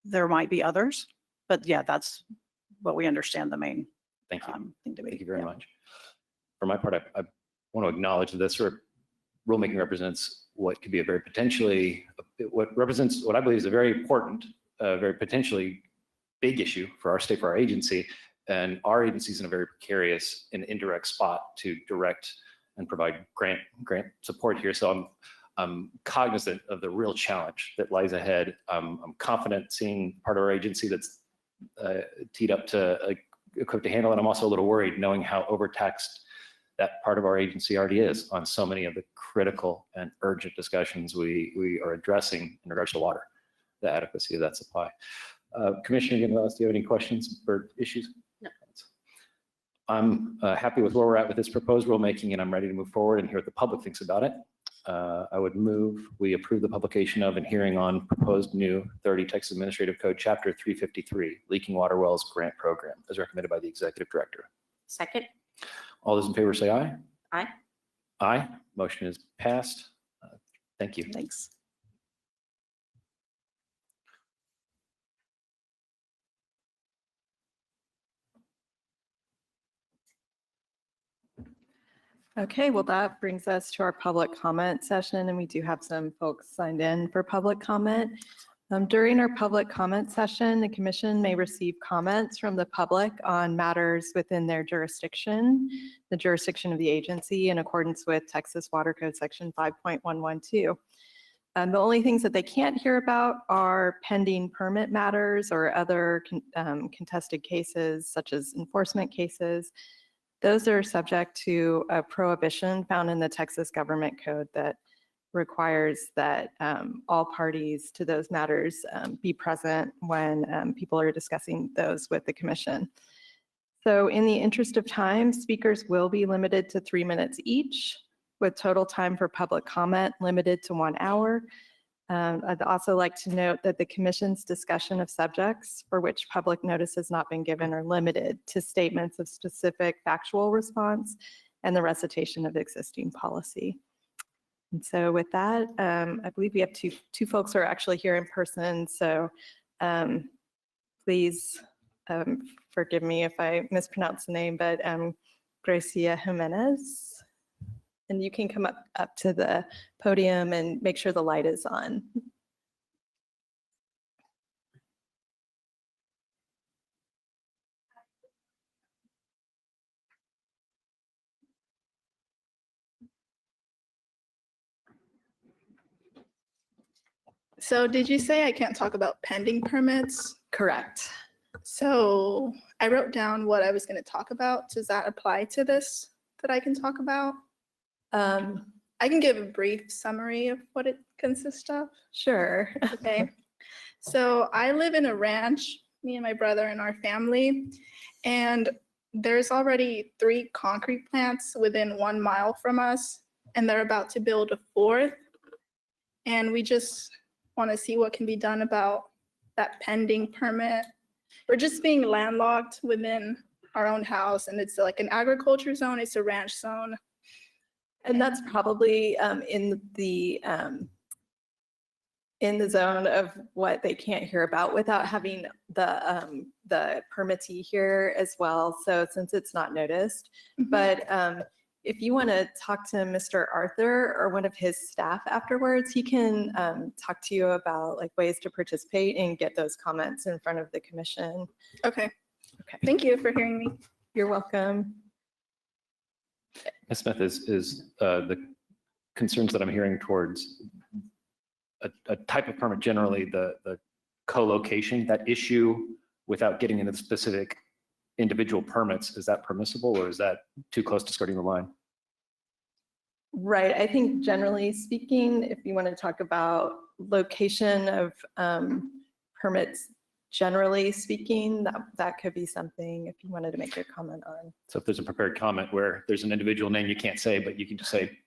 There might be others, but yeah, that's what we understand the main Thank you. thing to be. Thank you very much. For my part, I want to acknowledge that this sort of rulemaking represents what could be a very potentially, what I believe is a very important, very potentially big issue for our state, for our agency. And our agency is in a very precarious and indirect spot to direct and provide grant support here. So I'm cognizant of the real challenge that lies ahead. I'm confident seeing part of our agency that's teed up to equipped to handle it. I'm also a little worried knowing how overtaxed that part of our agency already is on so many of the critical and urgent discussions we are addressing in regards to water, the adequacy of that supply. Commissioner Gonzalez, do you have any questions or issues? No. I'm happy with where we're at with this proposed rulemaking, and I'm ready to move forward and hear what the public thinks about it. I would move we approve the publication of and hearing on proposed new 30 Texas Administrative Code Chapter 353, Leaking Water Wells Grant Program, as recommended by the Executive Director. Second. All those in favor say aye. Aye. Aye. Motion is passed. Thank you. Thanks. Okay, well, that brings us to our public comment session, and we do have some folks signed in for public comment. During our public comment session, the commission may receive comments from the public on matters within their jurisdiction, the jurisdiction of the agency in accordance with Texas Water Code Section 5.112. The only things that they can't hear about are pending permit matters or other contested cases, such as enforcement cases. Those are subject to a prohibition found in the Texas Government Code that requires that all parties to those matters be present when people are discussing those with the commission. So in the interest of time, speakers will be limited to 3 minutes each, with total time for public comment limited to 1 hour. I'd also like to note that the commission's discussion of subjects for which public notice has not been given are limited to statements of specific factual response and the recitation of existing policy. And so with that, I believe we have two folks who are actually here in person. So please forgive me if I mispronounce the name, but Gracia Jimenez. And you can come up to the podium and make sure the light is on. So did you say I can't talk about pending permits? Correct. So I wrote down what I was going to talk about. Does that apply to this that I can talk about? I can give a brief summary of what it consists of. Sure. Okay. So I live in a ranch, me and my brother and our family, and there's already 3 concrete plants within 1 mile from us, and they're about to build a 4th. And we just want to see what can be done about that pending permit. We're just being landlocked within our own house, and it's like an agriculture zone, it's a ranch zone. And that's probably in the zone of what they can't hear about without having the permittee here as well. So since it's not noticed, but if you want to talk to Mr. Arthur or one of his staff afterwards, he can talk to you about like ways to participate and get those comments in front of the commission. Okay. Okay. Thank you for hearing me. You're welcome. Ms. Smith, is the concerns that I'm hearing towards a type of permit, generally the co-location, that issue without getting into the specific individual permits, is that permissible or is that too close to skirting the line? Right. I think generally speaking, if you want to talk about location of permits, generally speaking, that could be something if you wanted to make a comment on. So if there's a prepared comment where there's an individual name you can't say, but you can just say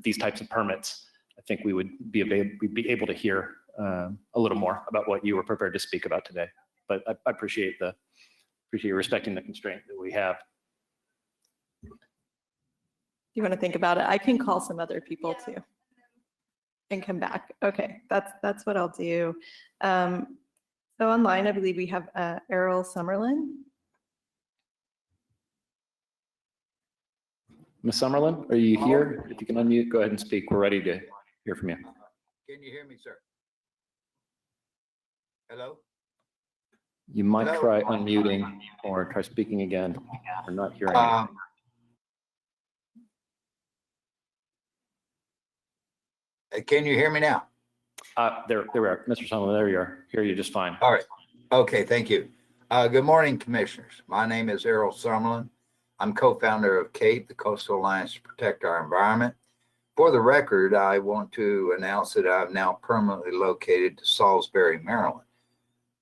these types of permits, I think we'd be able to hear a little more about what you were prepared to speak about today. But I appreciate you respecting the constraint that we have. You want to think about it? I can call some other people too and come back. Okay, that's what I'll do. So online, I believe we have Errol Summerlin. Ms. Summerlin, are you here? If you can unmute, go ahead and speak. We're ready to hear from you. Can you hear me, sir? Hello? You might Hello? try unmuting or try speaking again. We're not hearing you. Can you hear me now? There we are. Mr. Summerlin, there you are. Hear you just fine. All right. Okay, thank you. Good morning, commissioners. My name is Errol Summerlin. I'm co-founder of CAPE, the Coastal Alliance to Protect Our Environment. For the record, I want to announce that I'm now permanently located to Salisbury, Maryland.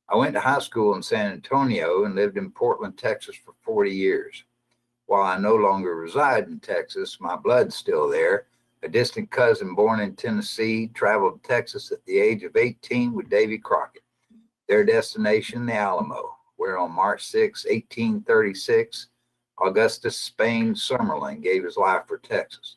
I went to high school in San Antonio and lived in Portland, Texas for 40 years. While I no longer reside in Texas, my blood's still there. A distant cousin born in Tennessee traveled to Texas at the age of 18 with Davy Crockett. Their destination, the Alamo, where on March 6, 1836, Augustus Spain Summerlin gave his life for Texas.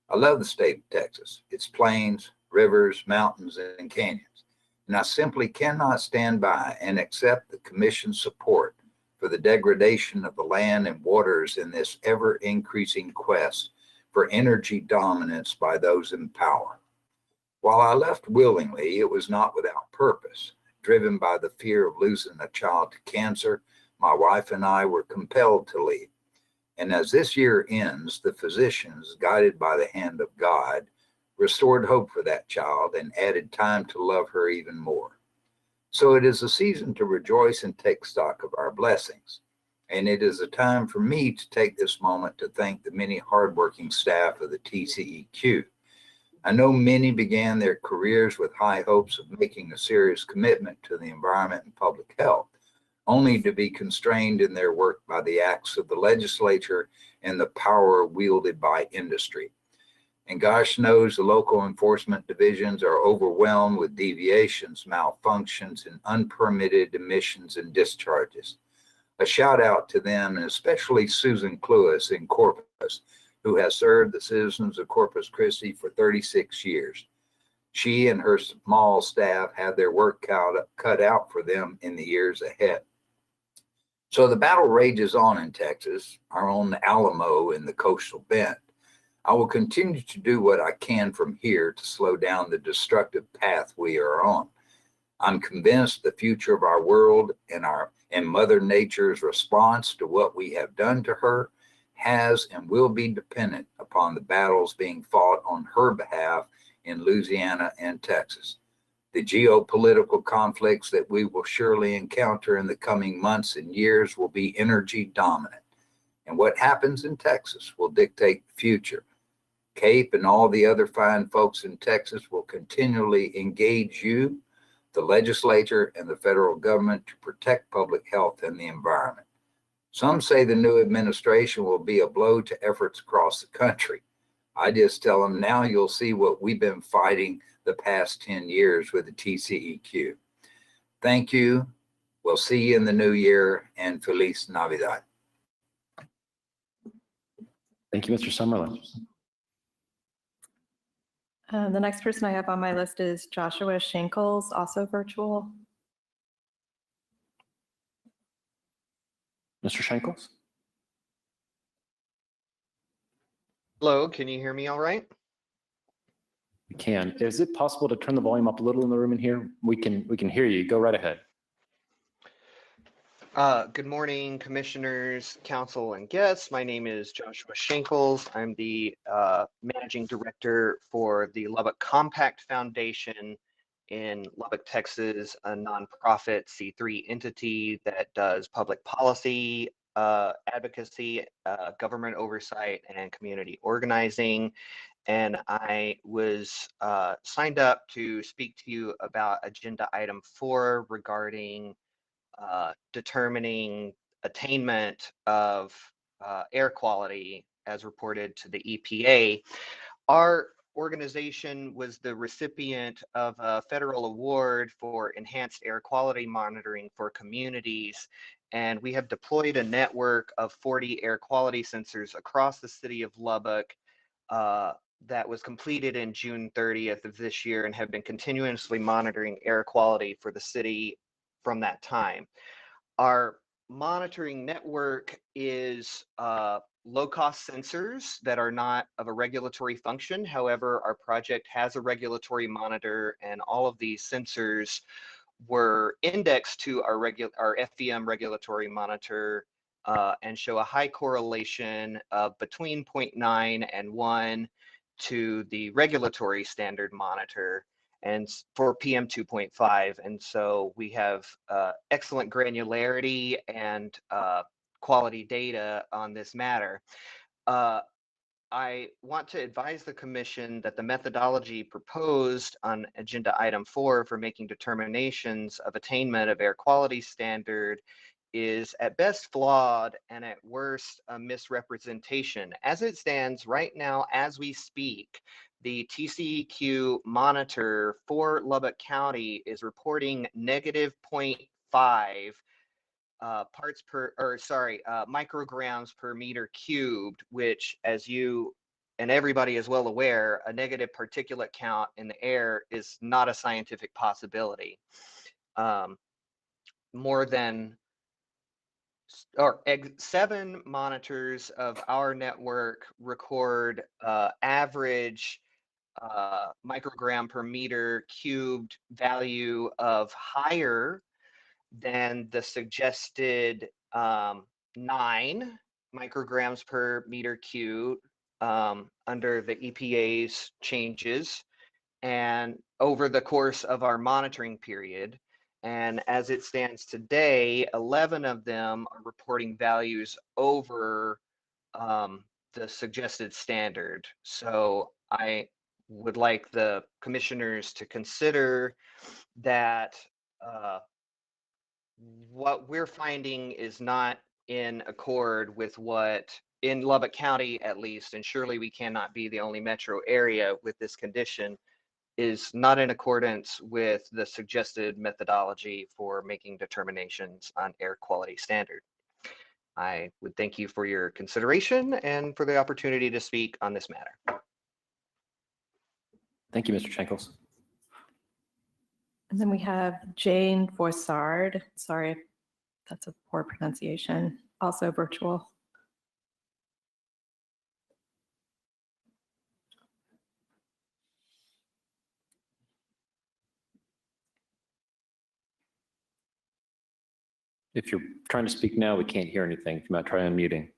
I love the state of Texas, its plains, rivers, mountains, and canyons, and I simply cannot stand by and accept the Commission's support for the degradation of the land and waters in this ever-increasing quest for energy dominance by those in power. While I left willingly, it was not without purpose. Driven by the fear of losing a child to cancer, my wife and I were compelled to leave. And as this year ends, the physicians, guided by the hand of God, restored hope for that child and added time to love her even more. So it is a season to rejoice and take stock of our blessings. And it is a time for me to take this moment to thank the many hardworking staff of the TCEQ. I know many began their careers with high hopes of making a serious commitment to the environment and public health, only to be constrained in their work by the acts of the legislature and the power wielded by industry. And gosh knows the local enforcement divisions are overwhelmed with deviations, malfunctions, and unpermitted emissions and discharges. A shout out to them, and especially Susan Cluis in Corpus, who has served the citizens of Corpus Christi for 36 years. She and her small staff have their work cut out for them in the years ahead. So the battle rages on in Texas, our own Alamo in the coastal bend. I will continue to do what I can from here to slow down the destructive path we are on. I'm convinced the future of our world and Mother Nature's response to what we have done to her has and will be dependent upon the battles being fought on her behalf in Louisiana and Texas. The geopolitical conflicts that we will surely encounter in the coming months and years will be energy dominant. And what happens in Texas will dictate the future. CAPE and all the other fine folks in Texas will continually engage you, the legislature, and the federal government to protect public health and the environment. Some say the new administration will be a blow to efforts across the country. I just tell them now you'll see what we've been fighting the past 10 years with the TCEQ. Thank you. We'll see you in the new year, and Feliz Navidad. Thank you, Mr. Summerlin. The next person I have on my list is Joshua Shankles, also virtual. Mr. Shankles? Hello, can you hear me all right? We can. Is it possible to turn the volume up a little in the room in here? We can hear you. Go right ahead. Good morning, commissioners, council, and guests. My name is Joshua Shankles. I'm the managing director for the Lubbock Compact Foundation in Lubbock, Texas, a nonprofit C3 entity that does public policy advocacy, government oversight, and community organizing. And I was signed up to speak to you about agenda item 4 regarding determining attainment of air quality as reported to the EPA. Our organization was the recipient of a federal award for enhanced air quality monitoring for communities. And we have deployed a network of 40 air quality sensors across the city of Lubbock that was completed in June 30th of this year and have been continuously monitoring air quality for the city from that time. Our monitoring network is low-cost sensors that are not of a regulatory function. However, our project has a regulatory monitor, and all of these sensors were indexed to our FVM regulatory monitor and show a high correlation of between 0.9 and 1 to the regulatory standard monitor and for PM 2.5. And so we have excellent granularity and quality data on this matter. I want to advise the commission that the methodology proposed on agenda item 4 for making determinations of attainment of air quality standard is at best flawed and at worst a misrepresentation. As it stands right now, as we speak, the TCEQ monitor for Lubbock County is reporting negative 0.5 micrograms per meter cubed, which, as you and everybody is well aware, a negative particulate count in the air is not a scientific possibility. More than 7 monitors of our network record average microgram per meter cubed value of higher than the suggested 9 micrograms per meter cubed under the EPA's changes and over the course of our monitoring period. And as it stands today, 11 of them are reporting values over the suggested standard. So I would like the commissioners to consider that what we're finding is not in accord with what, in Lubbock County at least, and surely we cannot be the only metro area with this condition, is not in accordance with the suggested methodology for making determinations on air quality standard. I would thank you for your consideration and for the opportunity to speak on this matter. Thank you, Mr. Schenkels. And then we have Jane Voissard. Sorry if that's a poor pronunciation, also virtual. If you're trying to speak now, we can't hear anything. If you might try unmuting.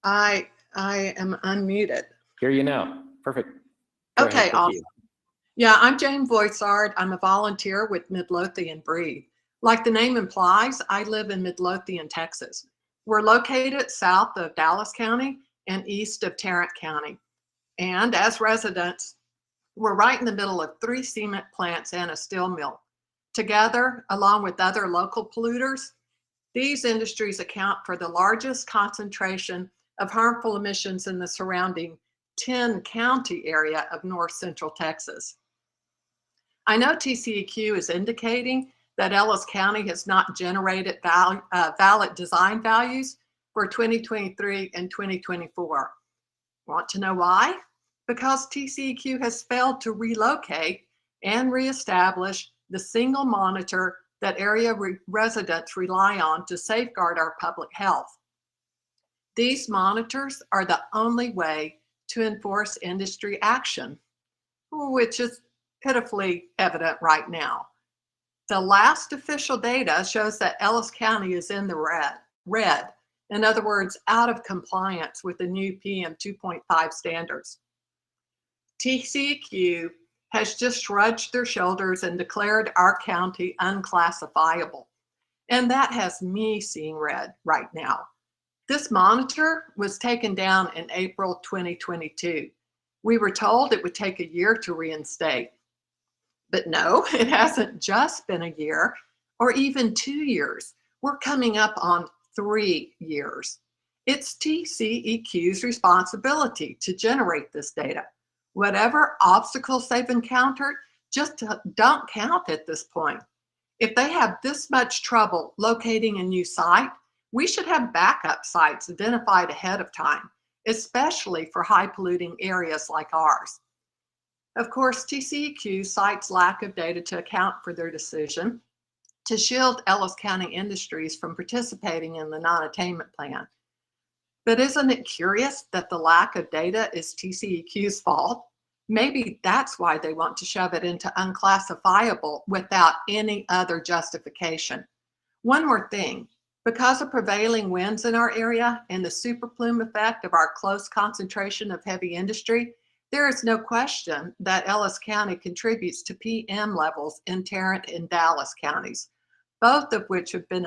I am unmuted. Hear you now. Perfect. Go ahead, Okay, thank awesome. you. Yeah, I'm Jane Voissard. I'm a volunteer with Midlothian Breathe. Like the name implies, I live in Midlothian, Texas. We're located south of Dallas County and east of Tarrant County. And as residents, we're right in the middle of 3 cement plants and a steel mill. Together, along with other local polluters, these industries account for the largest concentration of harmful emissions in the surrounding 10-county area of north central Texas. I know TCEQ is indicating that Ellis County has not generated valid design values for 2023 and 2024. Want to know why? Because TCEQ has failed to relocate and reestablish the single monitor that area residents rely on to safeguard our public health. These monitors are the only way to enforce industry action, which is pitifully evident right now. The last official data shows that Ellis County is in the red, in other words, out of compliance with the new PM 2.5 standards. TCEQ has just shrugged their shoulders and declared our county unclassifiable. And that has me seeing red right now. This monitor was taken down in April 2022. We were told it would take a year to reinstate. But no, it hasn't just been a year or even 2 years. We're coming up on 3 years. It's TCEQ's responsibility to generate this data. Whatever obstacles they've encountered, just don't count at this point. If they have this much trouble locating a new site, we should have backup sites identified ahead of time, especially for high polluting areas like ours. Of course, TCEQ cites lack of data to account for their decision to shield Ellis County Industries from participating in the non-attainment plan. But isn't it curious that the lack of data is TCEQ's fault? Maybe that's why they want to shove it into unclassifiable without any other justification. One more thing, because of prevailing winds in our area and the super plume effect of our close concentration of heavy industry, there is no question that Ellis County contributes to PM levels in Tarrant and Dallas counties, both of which have been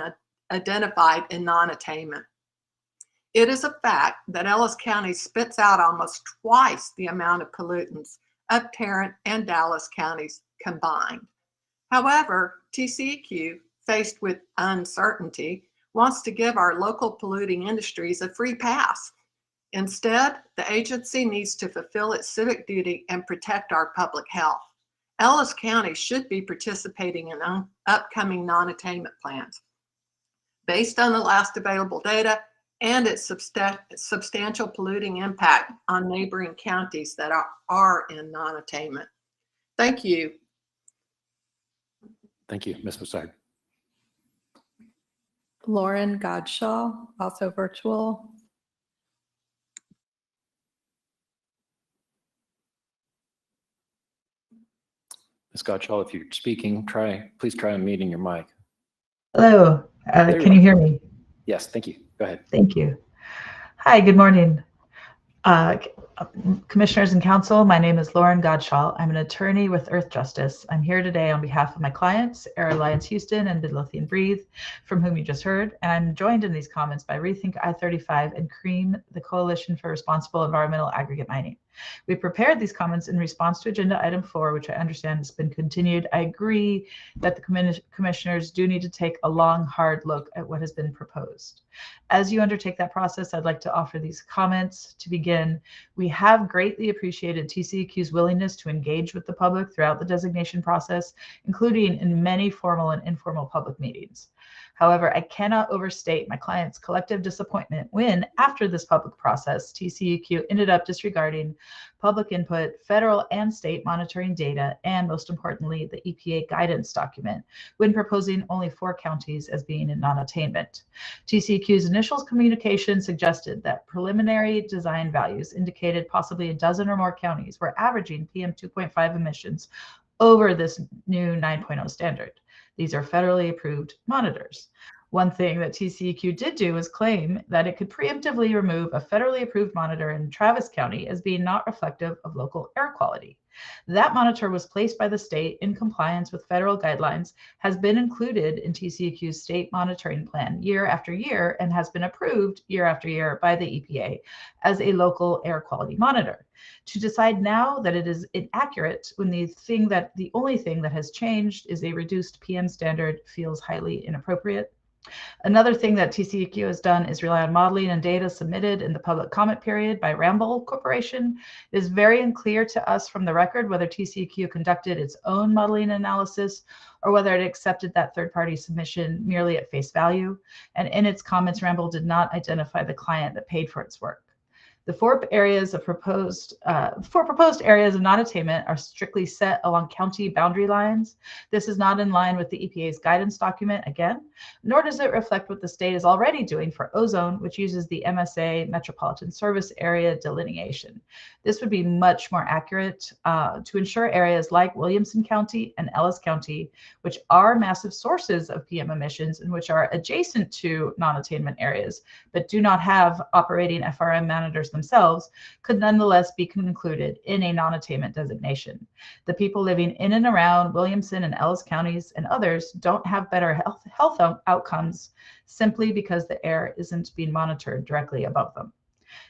identified in non-attainment. It is a fact that Ellis County spits out almost twice the amount of pollutants of Tarrant and Dallas counties combined. However, TCEQ, faced with uncertainty, wants to give our local polluting industries a free pass. Instead, the agency needs to fulfill its civic duty and protect our public health. Ellis County should be participating in upcoming non-attainment plans. Based on the last available data and its substantial polluting impact on neighboring counties that are in non-attainment. Thank you. Thank you, Ms. Broussard. Lauren Godshaw, also virtual. Ms. Gottschall, if you're speaking, please try unmuting your mic. Hello, can you hear me? Yes, thank you. Go ahead. Thank you. Hi, good morning. Commissioners and Council, my name is Lauren Godshaw. I'm an attorney with Earth Justice. I'm here today on behalf of my clients, Air Alliance Houston and Midlothian Breathe, from whom you just heard, and I'm joined in these comments by Rethink I-35 and CREAM, the Coalition for Responsible Environmental Aggregate Mining. We prepared these comments in response to Agenda Item 4, which I understand has been continued. I agree that the commissioners do need to take a long, hard look at what has been proposed. As you undertake that process, I'd like to offer these comments. To begin, we have greatly appreciated TCEQ's willingness to engage with the public throughout the designation process, including in many formal and informal public meetings. However, I cannot overstate my client's collective disappointment when, after this public process, TCEQ ended up disregarding public input, federal and state monitoring data, and most importantly, the EPA guidance document, when proposing only 4 counties as being in non-attainment. TCEQ's initial communication suggested that preliminary design values indicated possibly a dozen or more counties were averaging PM 2.5 emissions over this new 9.0 standard. These are federally approved monitors. One thing that TCEQ did do was claim that it could preemptively remove a federally approved monitor in Travis County as being not reflective of local air quality. That monitor was placed by the state in compliance with federal guidelines, has been included in TCEQ's state monitoring plan year after year, and has been approved year after year by the EPA as a local air quality monitor. To decide now that it is inaccurate when the only thing that has changed is a reduced PM standard feels highly inappropriate. Another thing that TCEQ has done is rely on modeling and data submitted in the public comment period by Ramble Corporation. It is very unclear to us from the record whether TCEQ conducted its own modeling analysis or whether it accepted that third-party submission merely at face value. And in its comments, Ramble did not identify the client that paid for its work. The 4 proposed areas of non-attainment are strictly set along county boundary lines. This is not in line with the EPA's guidance document, again, nor does it reflect what the state is already doing for ozone, which uses the MSA Metropolitan Service Area delineation. This would be much more accurate to ensure areas like Williamson County and Ellis County, which are massive sources of PM emissions and which are adjacent to non-attainment areas, but do not have operating FRM monitors themselves could nonetheless be included in a non-attainment designation. The people living in and around Williamson and Ellis counties and others don't have better health outcomes simply because the air isn't being monitored directly above them.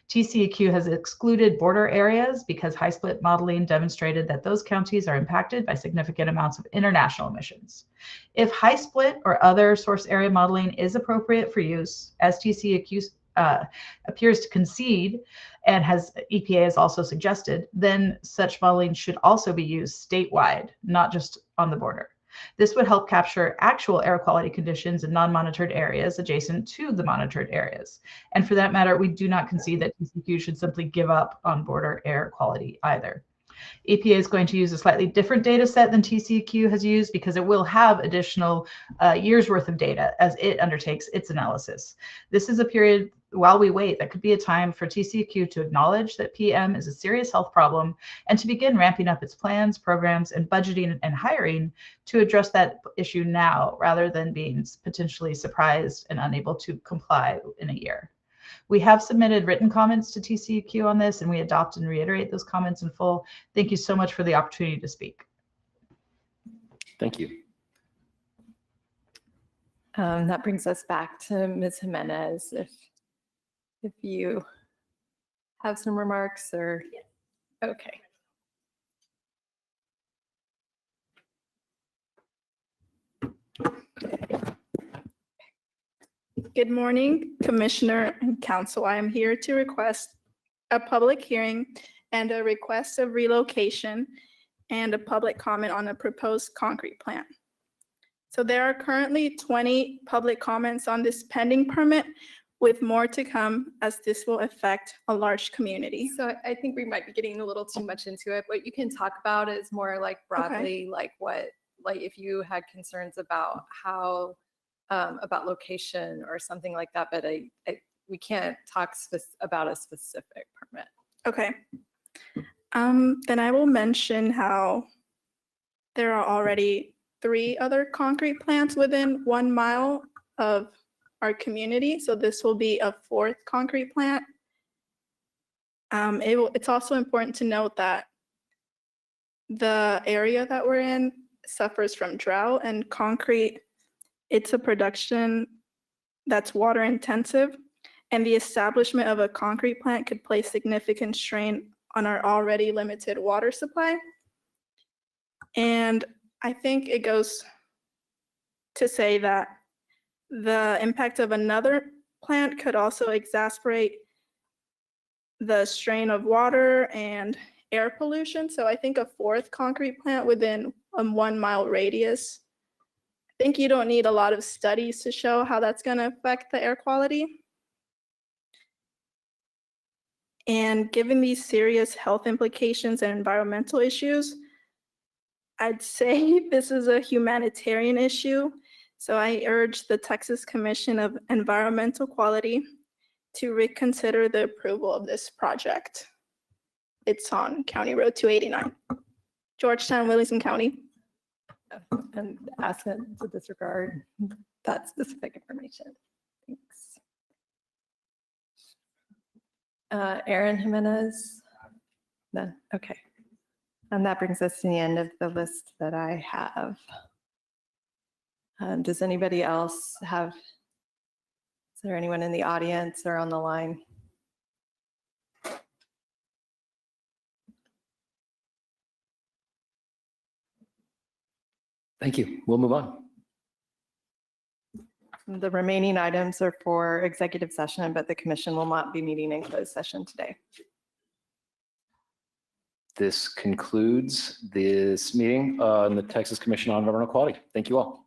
TCEQ has excluded border areas because high split modeling demonstrated that those counties are impacted by significant amounts of international emissions. If high split or other source area modeling is appropriate for use, as TCEQ appears to concede and EPA has also suggested, then such modeling should also be used statewide, not just on the border. This would help capture actual air quality conditions in non-monitored areas adjacent to the monitored areas. And for that matter, we do not concede that TCEQ should simply give up on border air quality either. EPA is going to use a slightly different data set than TCEQ has used because it will have additional years worth of data as it undertakes its analysis. This is a period while we wait that could be a time for TCEQ to acknowledge that PM is a serious health problem and to begin ramping up its plans, programs, and budgeting and hiring to address that issue now rather than being potentially surprised and unable to comply in a year. We have submitted written comments to TCEQ on this, and we adopt and reiterate those comments in full. Thank you so much for the opportunity to speak. Thank you. That brings us back to Ms. Jimenez. If you have some remarks or, okay. Good morning, Commissioner and Council. I am here to request a public hearing and a request of relocation and a public comment on a proposed concrete plant. So there are currently 20 public comments on this pending permit, with more to come as this will affect a large community. So I think we might be getting a little too much into it. What you can talk about is more like broadly, like if you had concerns about how, about location or something like that, but we can't talk about a specific permit. Okay. Then I will mention how there are already 3 other concrete plants within 1 mile of our community. So this will be a 4th concrete plant. It's also important to note that the area that we're in suffers from drought, and concrete, it's a production that's water intensive, and the establishment of a concrete plant could place significant strain on our already limited water supply. And I think it goes to say that the impact of another plant could also exacerbate the strain of water and air pollution. So I think a 4th concrete plant within a 1 mile radius, I think you don't need a lot of studies to show how that's going to affect the air quality. And given these serious health implications and environmental issues, I'd say this is a humanitarian issue. So I urge the Texas Commission of Environmental Quality to reconsider the approval of this project. It's on County Road 289, Georgetown, Williamson County. And ask them to disregard that specific information. Thanks. Erin Jimenez? None, okay. And that brings us to the end of the list that I have. Does anybody else have, is there anyone in the audience or on the line? Thank you. We'll move on. The remaining items are for executive session, but the commission will not be meeting in closed session today. This concludes this meeting on the Texas Commission on Environmental Quality. Thank you all.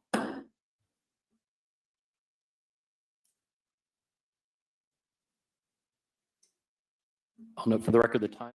I'll note for the record the time.